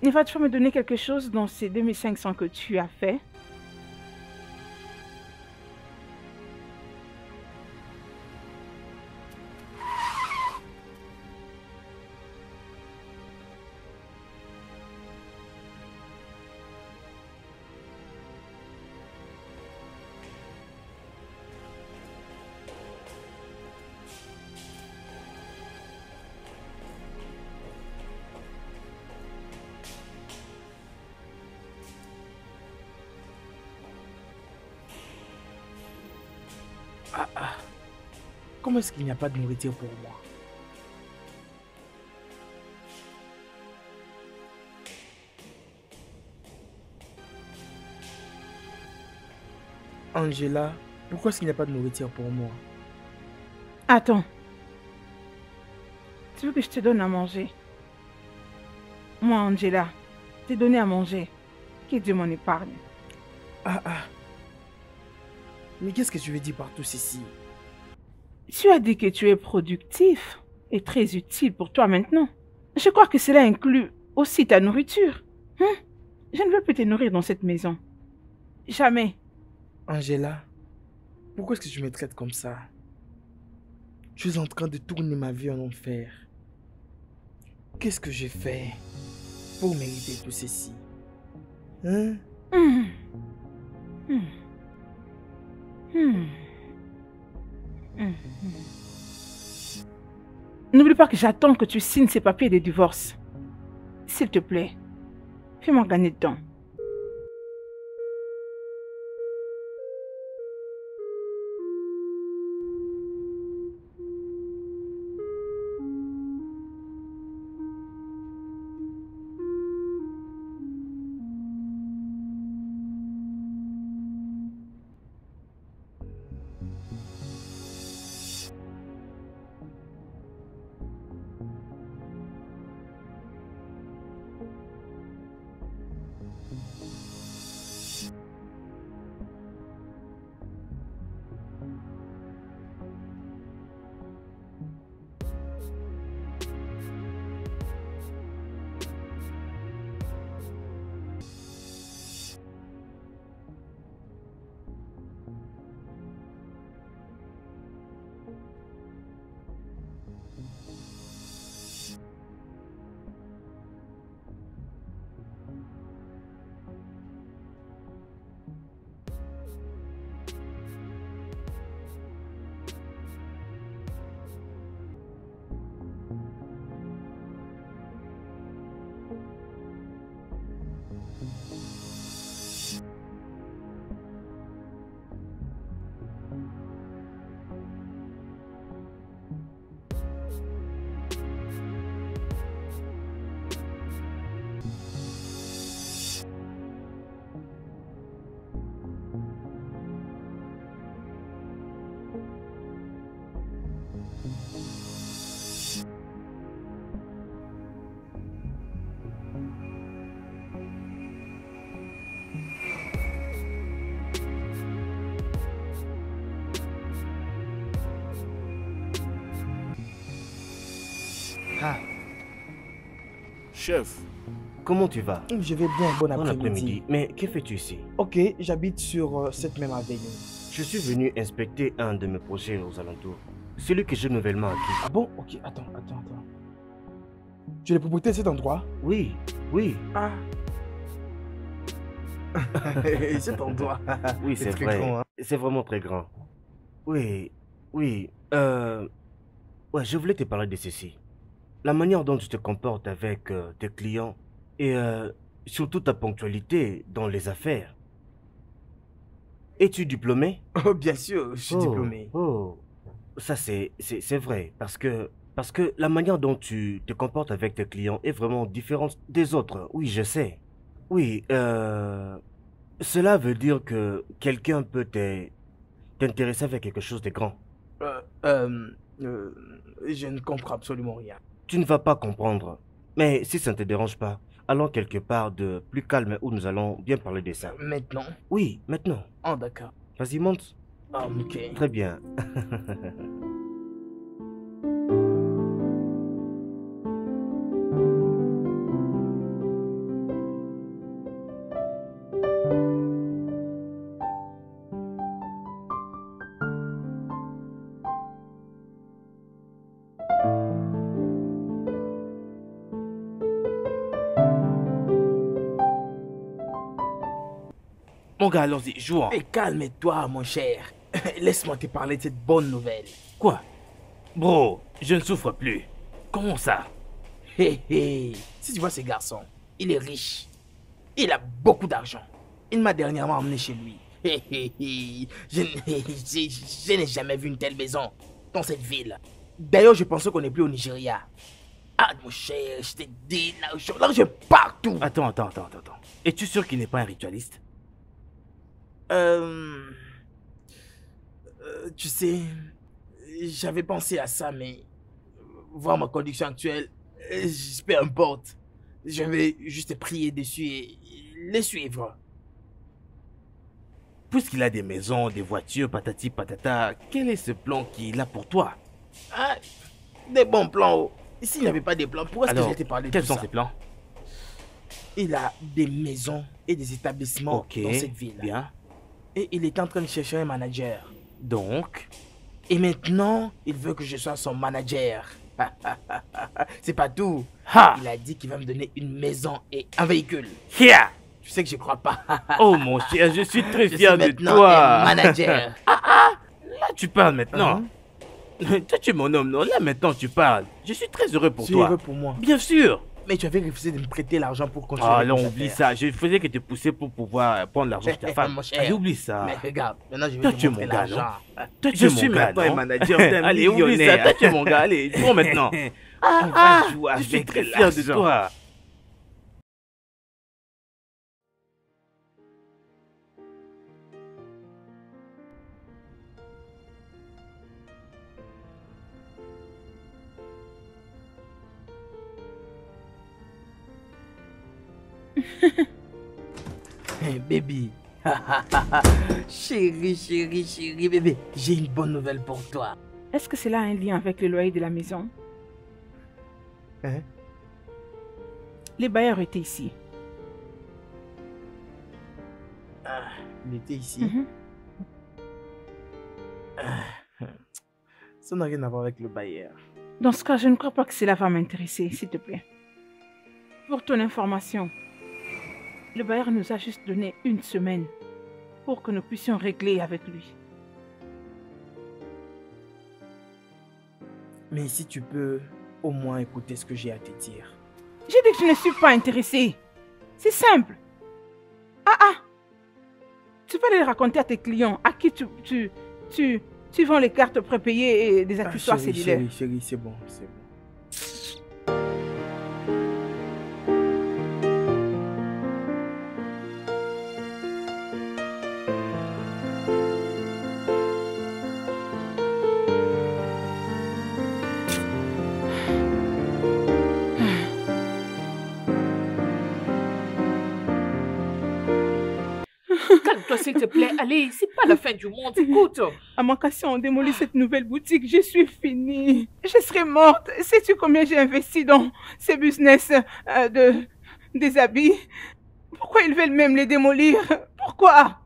Neva, tu vas me donner quelque chose dans ces 2500 que tu as fait? Comment est-ce qu'il n'y a pas de nourriture pour moi? Angela, pourquoi est-ce qu'il n'y a pas de nourriture pour moi? Attends. Tu veux que je te donne à manger? Moi, Angela, t'ai donné à manger. Que Dieu m'en épargne. Mais qu'est-ce que tu veux dire par tout ceci? Tu as dit que tu es productif et très utile pour toi maintenant. Je crois que cela inclut aussi ta nourriture. Je ne veux plus te nourrir dans cette maison. Jamais. Angela, pourquoi est-ce que tu me traites comme ça? Je suis en train de tourner ma vie en enfer. Qu'est-ce que j'ai fait pour mériter tout ceci? N'oublie pas que j'attends que tu signes ces papiers de divorce. S'il te plaît, fais-moi gagner de temps. Ah. Chef, comment tu vas? Je vais bien, bon Bon après-midi. après-midi. Mais que fais-tu ici? Ok, j'habite sur cette même avenue. Je suis venu inspecter un de mes projets aux alentours. Celui que j'ai nouvellement acquis. Ah bon? Ok, attends. Tu es le propriétaire de cet endroit? Oui, oui. Ah. Cet endroit. Oui, c'est très vrai. grand, hein. C'est vraiment très grand. Oui, oui. Ouais, je voulais te parler de ceci. La manière dont tu te comportes avec tes clients et surtout ta ponctualité dans les affaires. Es-tu diplômé? Oh, bien sûr, je suis diplômé. Oh, ça c'est vrai parce que la manière dont tu te comportes avec tes clients est vraiment différente des autres. Oui, je sais. Oui, cela veut dire que quelqu'un peut t'intéresser avec quelque chose de grand. Je ne comprends absolument rien. Tu ne vas pas comprendre. Mais si ça ne te dérange pas, allons quelque part de plus calme où nous allons bien parler de ça. Maintenant? Oui, maintenant. Oh, d'accord. Vas-y, monte. Ah, ok. Très bien. Mon gars, allons-y, jouons. Et calme-toi, mon cher. Laisse-moi te parler de cette bonne nouvelle. Quoi? Bro, je ne souffre plus. Comment ça? Hé hé, si tu vois ce garçon, il est riche. Il a beaucoup d'argent. Il m'a dernièrement emmené chez lui. Hé hé hé, je n'ai jamais vu une telle maison dans cette ville. D'ailleurs, je pensais qu'on n'est plus au Nigeria. Ah, mon cher, je t'ai dit, l'argent partout. Attends. Es-tu sûr qu'il n'est pas un ritualiste? Tu sais, j'avais pensé à ça, mais voir ma condition actuelle, peu importe. Je vais juste prier dessus et les suivre. Puisqu'il a des maisons, des voitures, patati patata, quel est ce plan qu'il a pour toi? Ah, des bons plans. Oh. S'il n'y avait pas des plans, pourquoi est-ce que Alors, j'ai été parler de quels tout sont ça? ses plans? Il a des maisons et des établissements Ok, dans cette ville. bien. Et il est en train de chercher un manager. Donc, Et maintenant, il veut que je sois son manager. C'est pas tout. ha! Il a dit qu'il va me donner une maison et un véhicule. Here! Tu sais que je crois pas. Oh mon cher, je suis très Je fier suis de maintenant toi. un manager. Là, tu parles maintenant. Toi, tu es mon homme, non? Là, maintenant, tu parles. Je suis très heureux pour Tu es toi. heureux pour moi. Bien sûr. Mais tu avais refusé de me prêter l'argent pour continuer. Ah, avec là, mes oublie affaires. ça. Je faisais que te pousser pour pouvoir prendre l'argent de ta femme. Mon cher. Allez, oublie ça. Mais regarde, maintenant je vais Toi, te tu es montrer mon gars, l'argent. Toi, tu Je es suis mon gars, maintenant non? un manager d'un Allez, oublie ça. millionnaire. Toi, tu es mon gars. Allez, prends maintenant. On va jouer je suis avec très fier de l'argent. toi. Hey, baby. Chérie, bébé. J'ai une bonne nouvelle pour toi. Est-ce que cela a un lien avec le loyer de la maison? Hein? Les bailleurs étaient ici. Il était ici. Mhm. Ça n'a rien à voir avec le bailleur. Dans ce cas, je ne crois pas que cela va m'intéresser, s'il te plaît. Pour ton information, le bailleur nous a juste donné une semaine pour que nous puissions régler avec lui. Mais si tu peux au moins écouter ce que j'ai à te dire. J'ai dit que je ne suis pas intéressée. C'est simple. Tu vas les raconter à tes clients à qui tu vends les cartes prépayées et des accessoires cellulaires. Chérie, c'est bon. calme-toi, s'il te plaît. Allez, c'est pas la fin du monde, écoute. Amaka, si on démolit cette nouvelle boutique, je suis finie. Je serai morte. Sais-tu combien j'ai investi dans ces business des habits? Pourquoi ils veulent même les démolir? Pourquoi?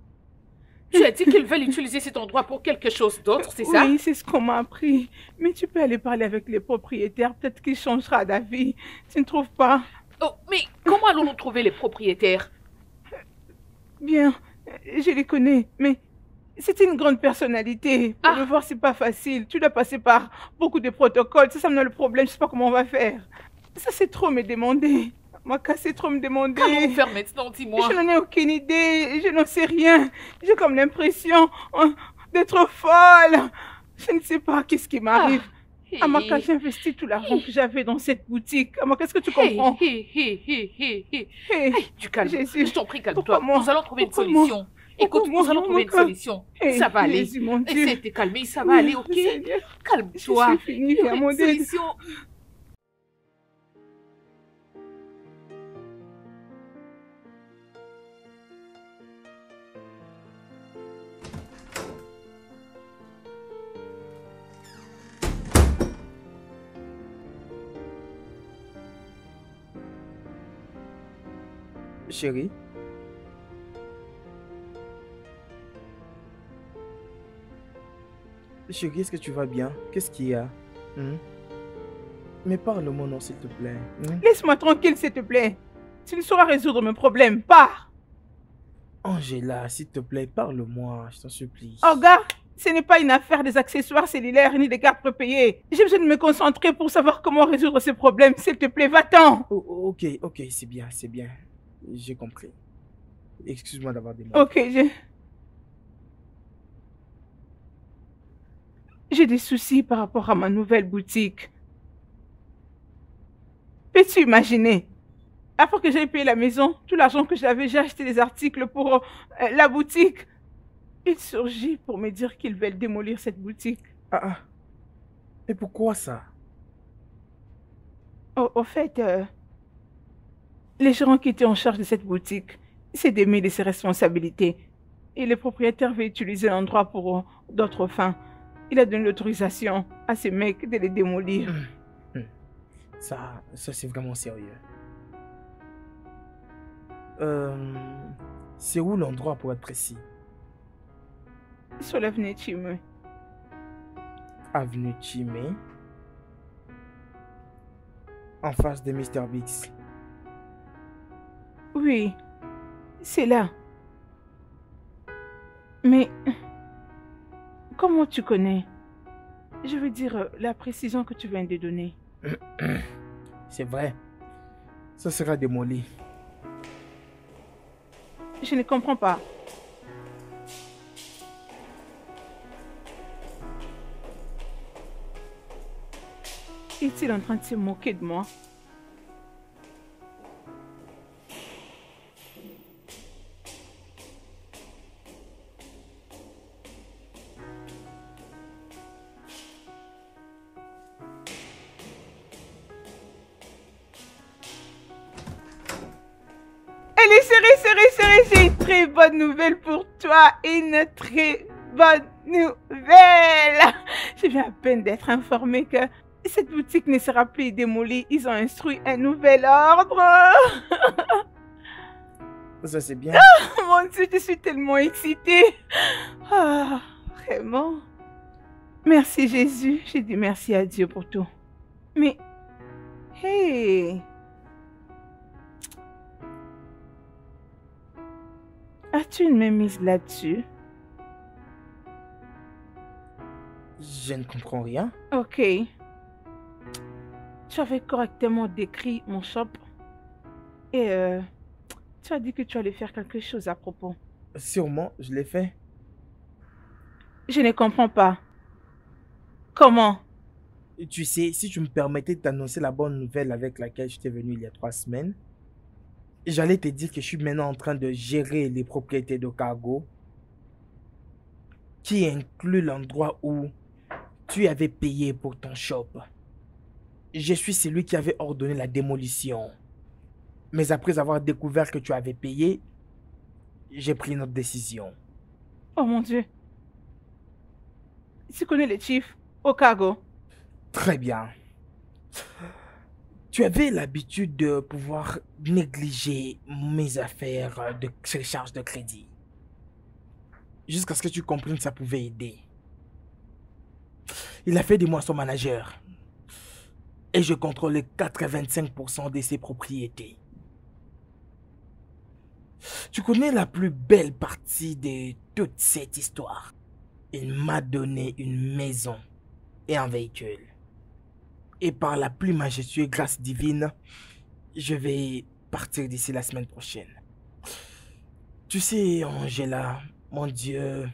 Tu as dit qu'ils veulent utiliser cet endroit pour quelque chose d'autre, c'est ça? Oui, c'est ce qu'on m'a appris. Mais tu peux aller parler avec les propriétaires. Peut-être qu'il changera d'avis. Tu ne trouves pas? Oh, mais comment allons-nous trouver les propriétaires? Bien, je les connais, mais c'est une grande personnalité. Pour le voir, c'est pas facile. Tu dois passer par beaucoup de protocoles. Ça me donne le problème. Je sais pas comment on va faire. Ça, c'est trop me demander. Amaka, c'est trop me demander. Qu'allons-nous faire maintenant, dis-moi? Je n'en ai aucune idée. Je n'en sais rien. J'ai comme l'impression d'être folle. Je ne sais pas qu'est-ce qui m'arrive. Amaka, j'ai investi tout l'argent que j'avais dans cette boutique. Amaka, est-ce que tu comprends? Du calme. Jésus. Je t'en prie, calme-toi. Nous allons trouver une solution. Écoute, nous allons trouver une solution. Ça va aller. Jésus, mon Dieu. Essaie de te calmer, ça va aller, ok? Calme-toi. Je suis finie, à mon Dieu. Solution. Chérie? Chérie, est-ce que tu vas bien? Qu'est-ce qu'il y a? Mais parle-moi, non, s'il te plaît. Laisse-moi tranquille, s'il te plaît. Tu ne sauras résoudre mes problèmes. Pars. Angela, s'il te plaît, parle-moi, je t'en supplie. Oh, gars, ce n'est pas une affaire des accessoires cellulaires ni des cartes prépayées. J'ai besoin de me concentrer pour savoir comment résoudre ces problèmes. S'il te plaît, va-t'en. Ok, c'est bien, c'est bien. J'ai compris. Excuse-moi d'avoir demandé. Ok, j'ai des soucis par rapport à ma nouvelle boutique. Peux-tu imaginer? Après que j'ai payé la maison, tout l'argent que j'avais, j'ai acheté des articles pour la boutique. Il surgit pour me dire qu'ils veulent démolir cette boutique. Et pourquoi ça? Au fait, les gérants qui étaient en charge de cette boutique s'est démis de ses responsabilités. Et le propriétaire veut utiliser l'endroit pour d'autres fins. Il a donné l'autorisation à ces mecs de les démolir. Ça c'est vraiment sérieux. C'est où l'endroit pour être précis? Sur l'avenue Chimé. Avenue Chimé? En face de Mr. Biggs. Oui, c'est là. Mais comment tu connais? Je veux dire, la précision que tu viens de donner. C'est vrai. Ça sera démoli. Je ne comprends pas. Est-il en train de se moquer de moi? J'ai une très bonne nouvelle pour toi. Une très bonne nouvelle. Je viens à peine d'être informée que cette boutique ne sera plus démolie. Ils ont instruit un nouvel ordre. Ça c'est bien. Mon Dieu, je suis tellement excitée. Vraiment. Merci Jésus. J'ai dit merci à Dieu pour tout. Mais, hey. As-tu une mainmise là-dessus? Je ne comprends rien. Ok. Tu avais correctement décrit mon shop. Et tu as dit que tu allais faire quelque chose à propos. Sûrement, je l'ai fait. Je ne comprends pas. Comment? Tu sais, si tu me permettais de t'annoncer la bonne nouvelle avec laquelle je t'ai venu il y a 3 semaines, j'allais te dire que je suis maintenant en train de gérer les propriétés de cargo, qui inclut l'endroit où tu avais payé pour ton shop. Je suis celui qui avait ordonné la démolition. Mais après avoir découvert que tu avais payé, j'ai pris notre décision. Oh mon Dieu. Tu connais les chiefs au cargo? Très bien. Tu avais l'habitude de pouvoir négliger mes affaires de charge de crédit. Jusqu'à ce que tu comprennes que ça pouvait aider. Il a fait de moi son manager. Et je contrôle 85% de ses propriétés. Tu connais la plus belle partie de toute cette histoire. Il m'a donné une maison et un véhicule. Et par la plus majestueuse grâce divine, je vais partir d'ici la semaine prochaine. Tu sais, Angela, mon Dieu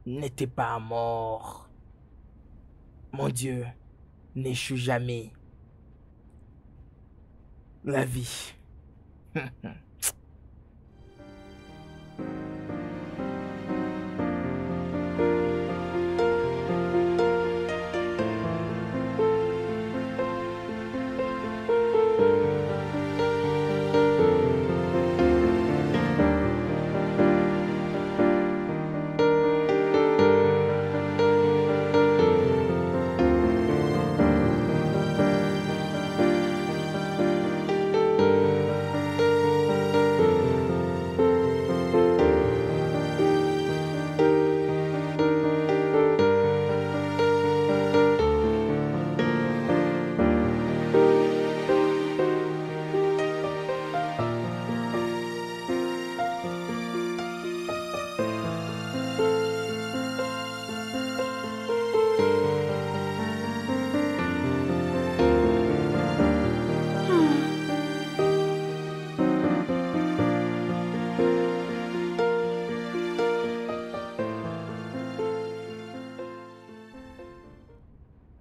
n'était pas mort. Mon Dieu n'échoue jamais. La vie.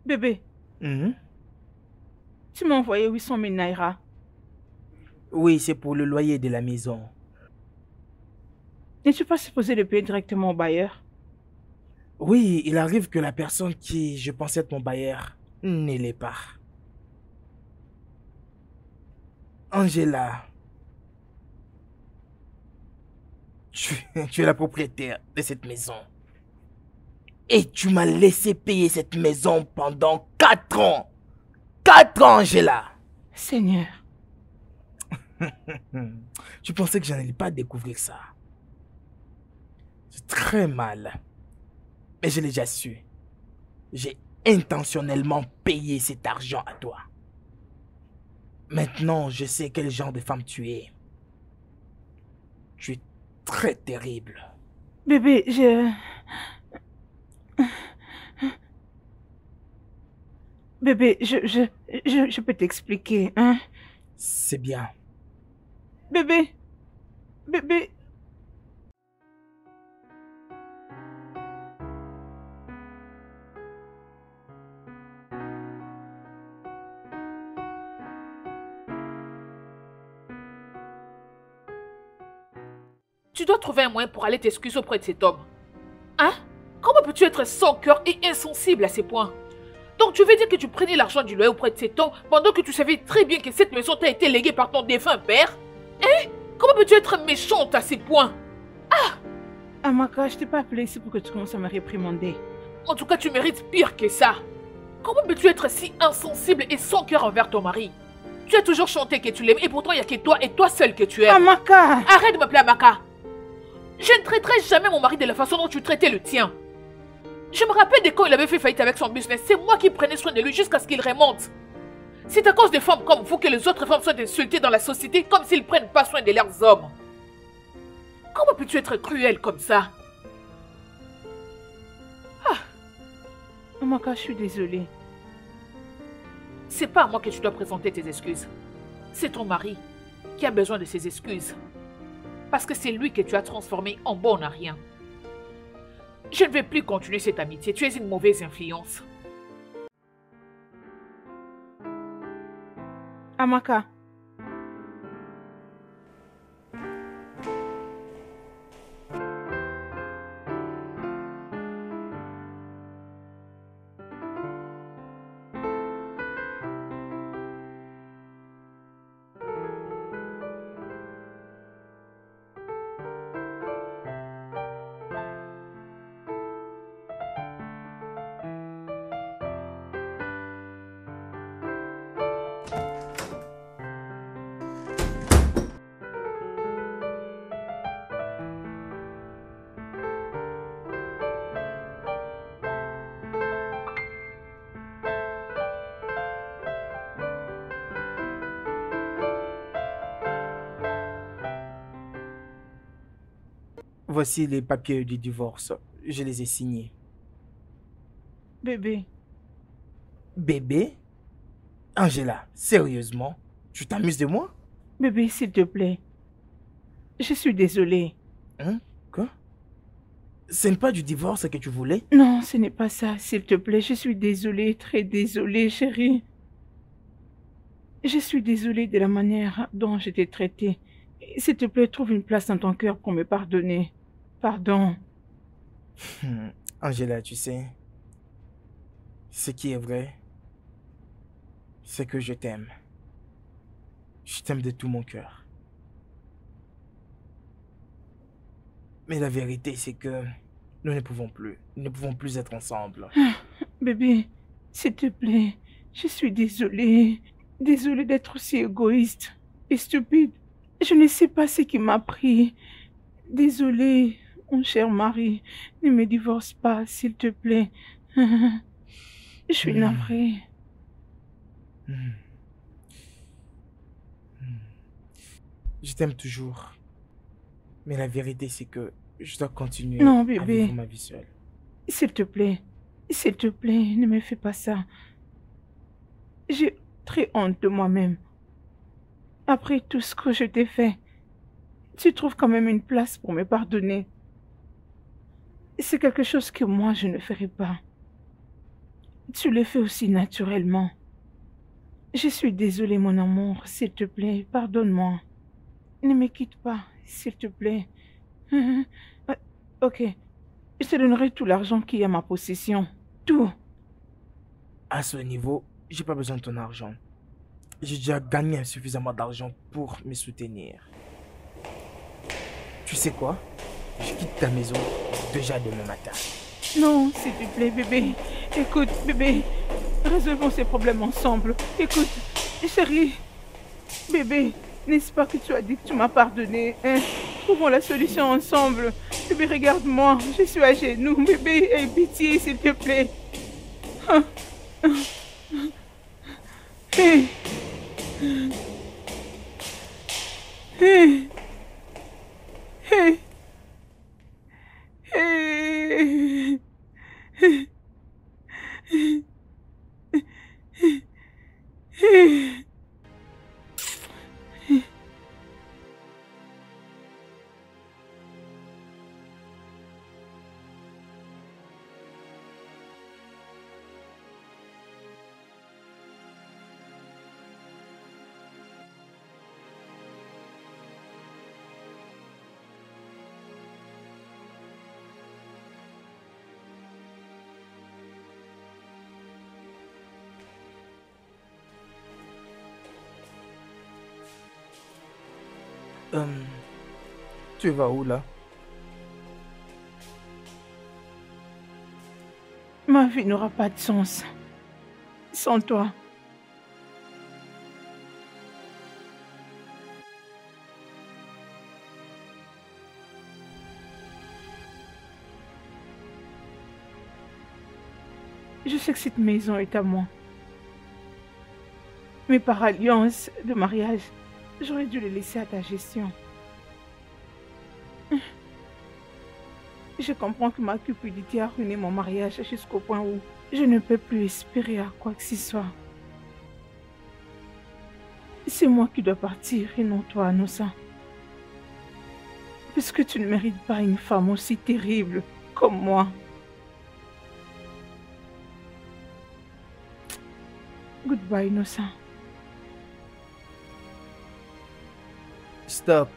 Bébé, tu m'as envoyé 800 000 naira. Oui, c'est pour le loyer de la maison. Ne suis pas supposé le payer directement au bailleur? Oui, il arrive que la personne qui je pensais être mon bailleur ne l'est pas. Angela, tu es la propriétaire de cette maison. Et tu m'as laissé payer cette maison pendant 4 ans. 4 ans, Angela. Seigneur. Tu pensais que je n'allais pas découvrir ça. C'est très mal. Mais je l'ai déjà su. J'ai intentionnellement payé cet argent à toi. Maintenant, je sais quel genre de femme tu es. Tu es très terrible. Bébé, Bébé, je peux t'expliquer, hein? C'est bien. Bébé, bébé. Tu dois trouver un moyen pour aller t'excuser auprès de cet homme. Hein? Comment peux-tu être sans cœur et insensible à ces points? Donc tu veux dire que tu prenais l'argent du loyer auprès de cet homme pendant que tu savais très bien que cette maison t'a été léguée par ton défunt père? Hein? Comment peux-tu être méchante à ces points? Amaka, je t'ai pas appelé ici pour que tu commences à me réprimander. En tout cas, tu mérites pire que ça. Comment peux-tu être si insensible et sans cœur envers ton mari? Tu as toujours chanté que tu l'aimes et pourtant il n'y a que toi et toi seul que tu aimes. Amaka! Arrête de m'appeler Amaka. Je ne traiterai jamais mon mari de la façon dont tu traitais le tien. Je me rappelle de quand il avait fait faillite avec son business. C'est moi qui prenais soin de lui jusqu'à ce qu'il remonte. C'est à cause des femmes comme vous que les autres femmes sont insultées dans la société comme s'ils ne prennent pas soin de leurs hommes. Comment peux-tu être cruel comme ça? Amaka, je suis désolée. C'est pas à moi que tu dois présenter tes excuses. C'est ton mari qui a besoin de ses excuses. Parce que c'est lui que tu as transformé en bon à rien. Je ne vais plus continuer cette amitié. Tu es une mauvaise influence. Amaka. Voici les papiers du divorce. Je les ai signés. Bébé, Bébé? Angela, sérieusement? Tu t'amuses de moi? bébé, s'il te plaît. Je suis désolée. Hein? Quoi? Ce n'est pas du divorce que tu voulais? Non, ce n'est pas ça, s'il te plaît. Je suis désolée, très désolée, chérie. Je suis désolée de la manière dont je t'ai traitée. S'il te plaît, trouve une place dans ton cœur pour me pardonner. Pardon. Angela, tu sais, ce qui est vrai, c'est que je t'aime. Je t'aime de tout mon cœur. Mais la vérité, c'est que nous ne pouvons plus. Nous ne pouvons plus être ensemble. Bébé, s'il te plaît, je suis désolée. Désolée d'être aussi égoïste et stupide. Je ne sais pas ce qui m'a pris. Désolée, mon cher mari. Ne me divorce pas, s'il te plaît. Je suis navrée. Je t'aime toujours. Mais la vérité, c'est que je dois continuer Non, à bébé. vivre ma vie seule. S'il te plaît, ne me fais pas ça. J'ai très honte de moi-même. Après tout ce que je t'ai fait, tu trouves quand même une place pour me pardonner. C'est quelque chose que moi, je ne ferai pas. Tu le fais aussi naturellement. Je suis désolée, mon amour. S'il te plaît, pardonne-moi. Ne me quitte pas, s'il te plaît. Ok. Je te donnerai tout l'argent qui est à ma possession. Tout. À ce niveau, j'ai pas besoin de ton argent. J'ai déjà gagné suffisamment d'argent pour me soutenir. Tu sais quoi? Je quitte ta maison déjà demain matin. Non, s'il te plaît, bébé. Écoute, bébé. Résolvons ces problèmes ensemble. Écoute, chérie. Bébé, n'est-ce pas que tu as dit que tu m'as pardonné, hein? Trouvons la solution ensemble. Bébé, regarde-moi. Je suis à genoux. Bébé, aie pitié, s'il te plaît. Hey. Hey. Hey. Hey. Hey. Tu vas où là? Ma vie n'aura pas de sens sans toi. Je sais que cette maison est à moi. Mais par alliance de mariage, j'aurais dû le laisser à ta gestion. Je comprends que ma cupidité a ruiné mon mariage jusqu'au point où je ne peux plus espérer à quoi que ce soit. C'est moi qui dois partir et non toi, Anosa. Puisque tu ne mérites pas une femme aussi terrible comme moi. Goodbye, Nosa. Stop.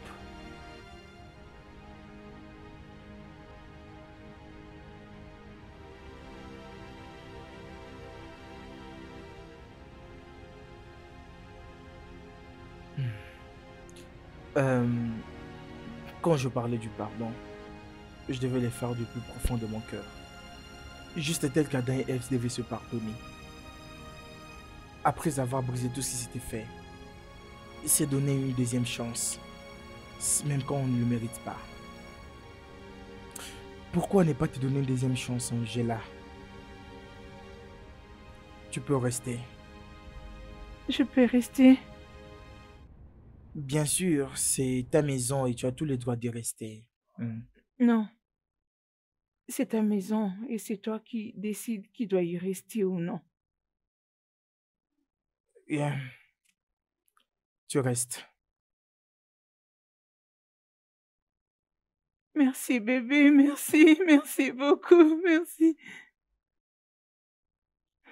Quand je parlais du pardon, je devais le faire du plus profond de mon cœur. Juste tel qu'Adam et Ève devaient se pardonner. Après avoir brisé tout ce qui s'était fait, il s'est donné une deuxième chance, même quand on ne le mérite pas. Pourquoi ne pas te donner une deuxième chance, Angela? Tu peux rester. Je peux rester? Bien sûr, c'est ta maison et tu as tous les droits d'y rester. Non. C'est ta maison et c'est toi qui décides qui doit y rester ou non. Bien. Tu restes. Merci bébé, merci, merci beaucoup, merci.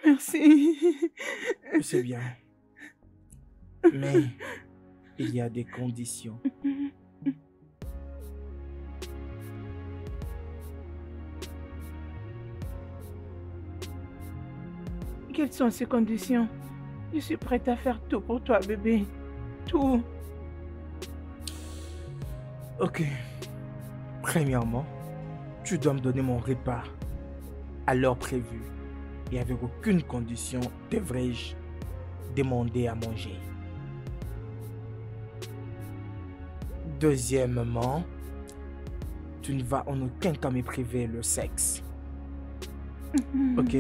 Merci. C'est bien. Mais il y a des conditions. Quelles sont ces conditions? Je suis prête à faire tout pour toi, bébé. Tout. Ok. Premièrement, tu dois me donner mon repas à l'heure prévue et avec aucune condition devrais-je demander à manger. Deuxièmement, tu ne vas en aucun cas me priver le sexe. Ok?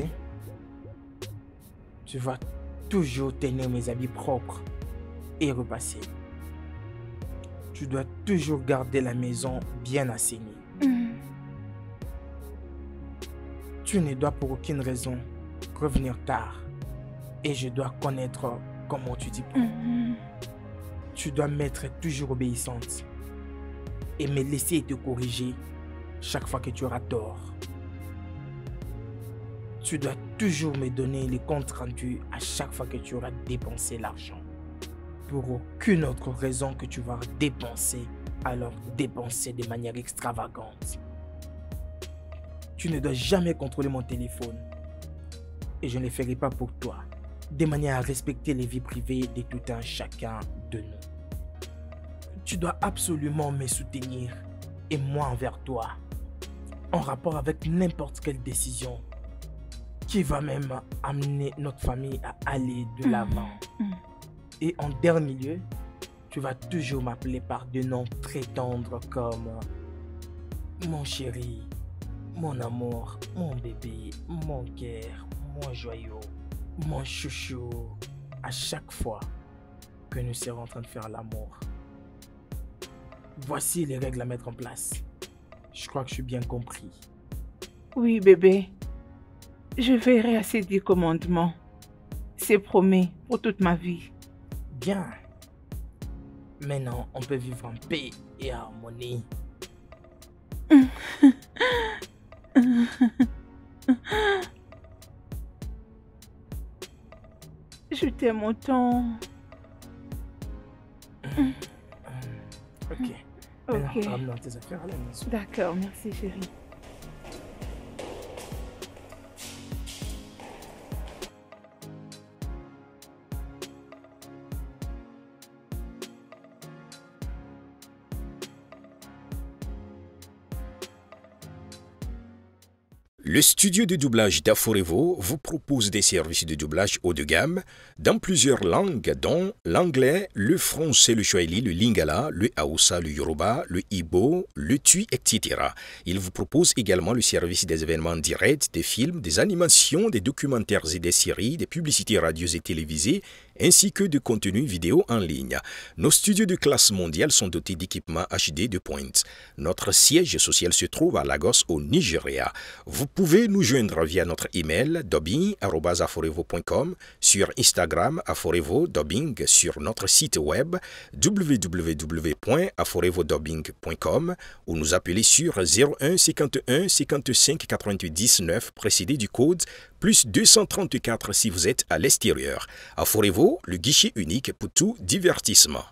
Tu vas toujours tenir mes habits propres et repassés. Tu dois toujours garder la maison bien assainie. Tu ne dois pour aucune raison revenir tard. Et je dois connaître comment tu t'y prends. Tu dois m'être toujours obéissante. Et me laisser te corriger chaque fois que tu auras tort. Tu dois toujours me donner les comptes rendus à chaque fois que tu auras dépensé l'argent. Pour aucune autre raison que tu vas dépenser, alors dépenser de manière extravagante. Tu ne dois jamais contrôler mon téléphone. Et je ne le ferai pas pour toi. De manière à respecter les vies privées de tout un chacun de nous. Tu dois absolument me soutenir. Et moi envers toi. En rapport avec n'importe quelle décision. Qui va même amener notre famille à aller de l'avant. Et en dernier lieu, tu vas toujours m'appeler par des noms très tendres comme mon chéri, mon amour, mon bébé, mon cœur, mon joyau, mon chouchou, à chaque fois que nous serons en train de faire l'amour. Voici les règles à mettre en place. Je crois que je suis bien compris. Oui, bébé. Je veillerai à ces 10 commandements. C'est promis pour toute ma vie. Bien. Maintenant, on peut vivre en paix et harmonie. Je t'aime autant. Ok. Ok. Maintenant, tes affaires à la maison. D'accord, merci chérie. Le studio de doublage d'Aforevo vous propose des services de doublage haut de gamme dans plusieurs langues dont l'anglais, le français, le swahili, le lingala, le hausa, le yoruba, le igbo, le tui, etc. Il vous propose également le service des événements directs, des films, des animations, des documentaires et des séries, des publicités radios et télévisées, ainsi que de contenus vidéo en ligne. Nos studios de classe mondiale sont dotés d'équipements HD de pointe. Notre siège social se trouve à Lagos, au Nigeria. Vous pouvez nous joindre via notre email dubbing@aforevo.com, sur Instagram Aforevo Dubbing, sur notre site web www.aforevodubbing.com ou nous appeler sur 01 51 55 99 précédé du code plus 234 si vous êtes à l'extérieur. Aforevo, le guichet unique pour tout divertissement.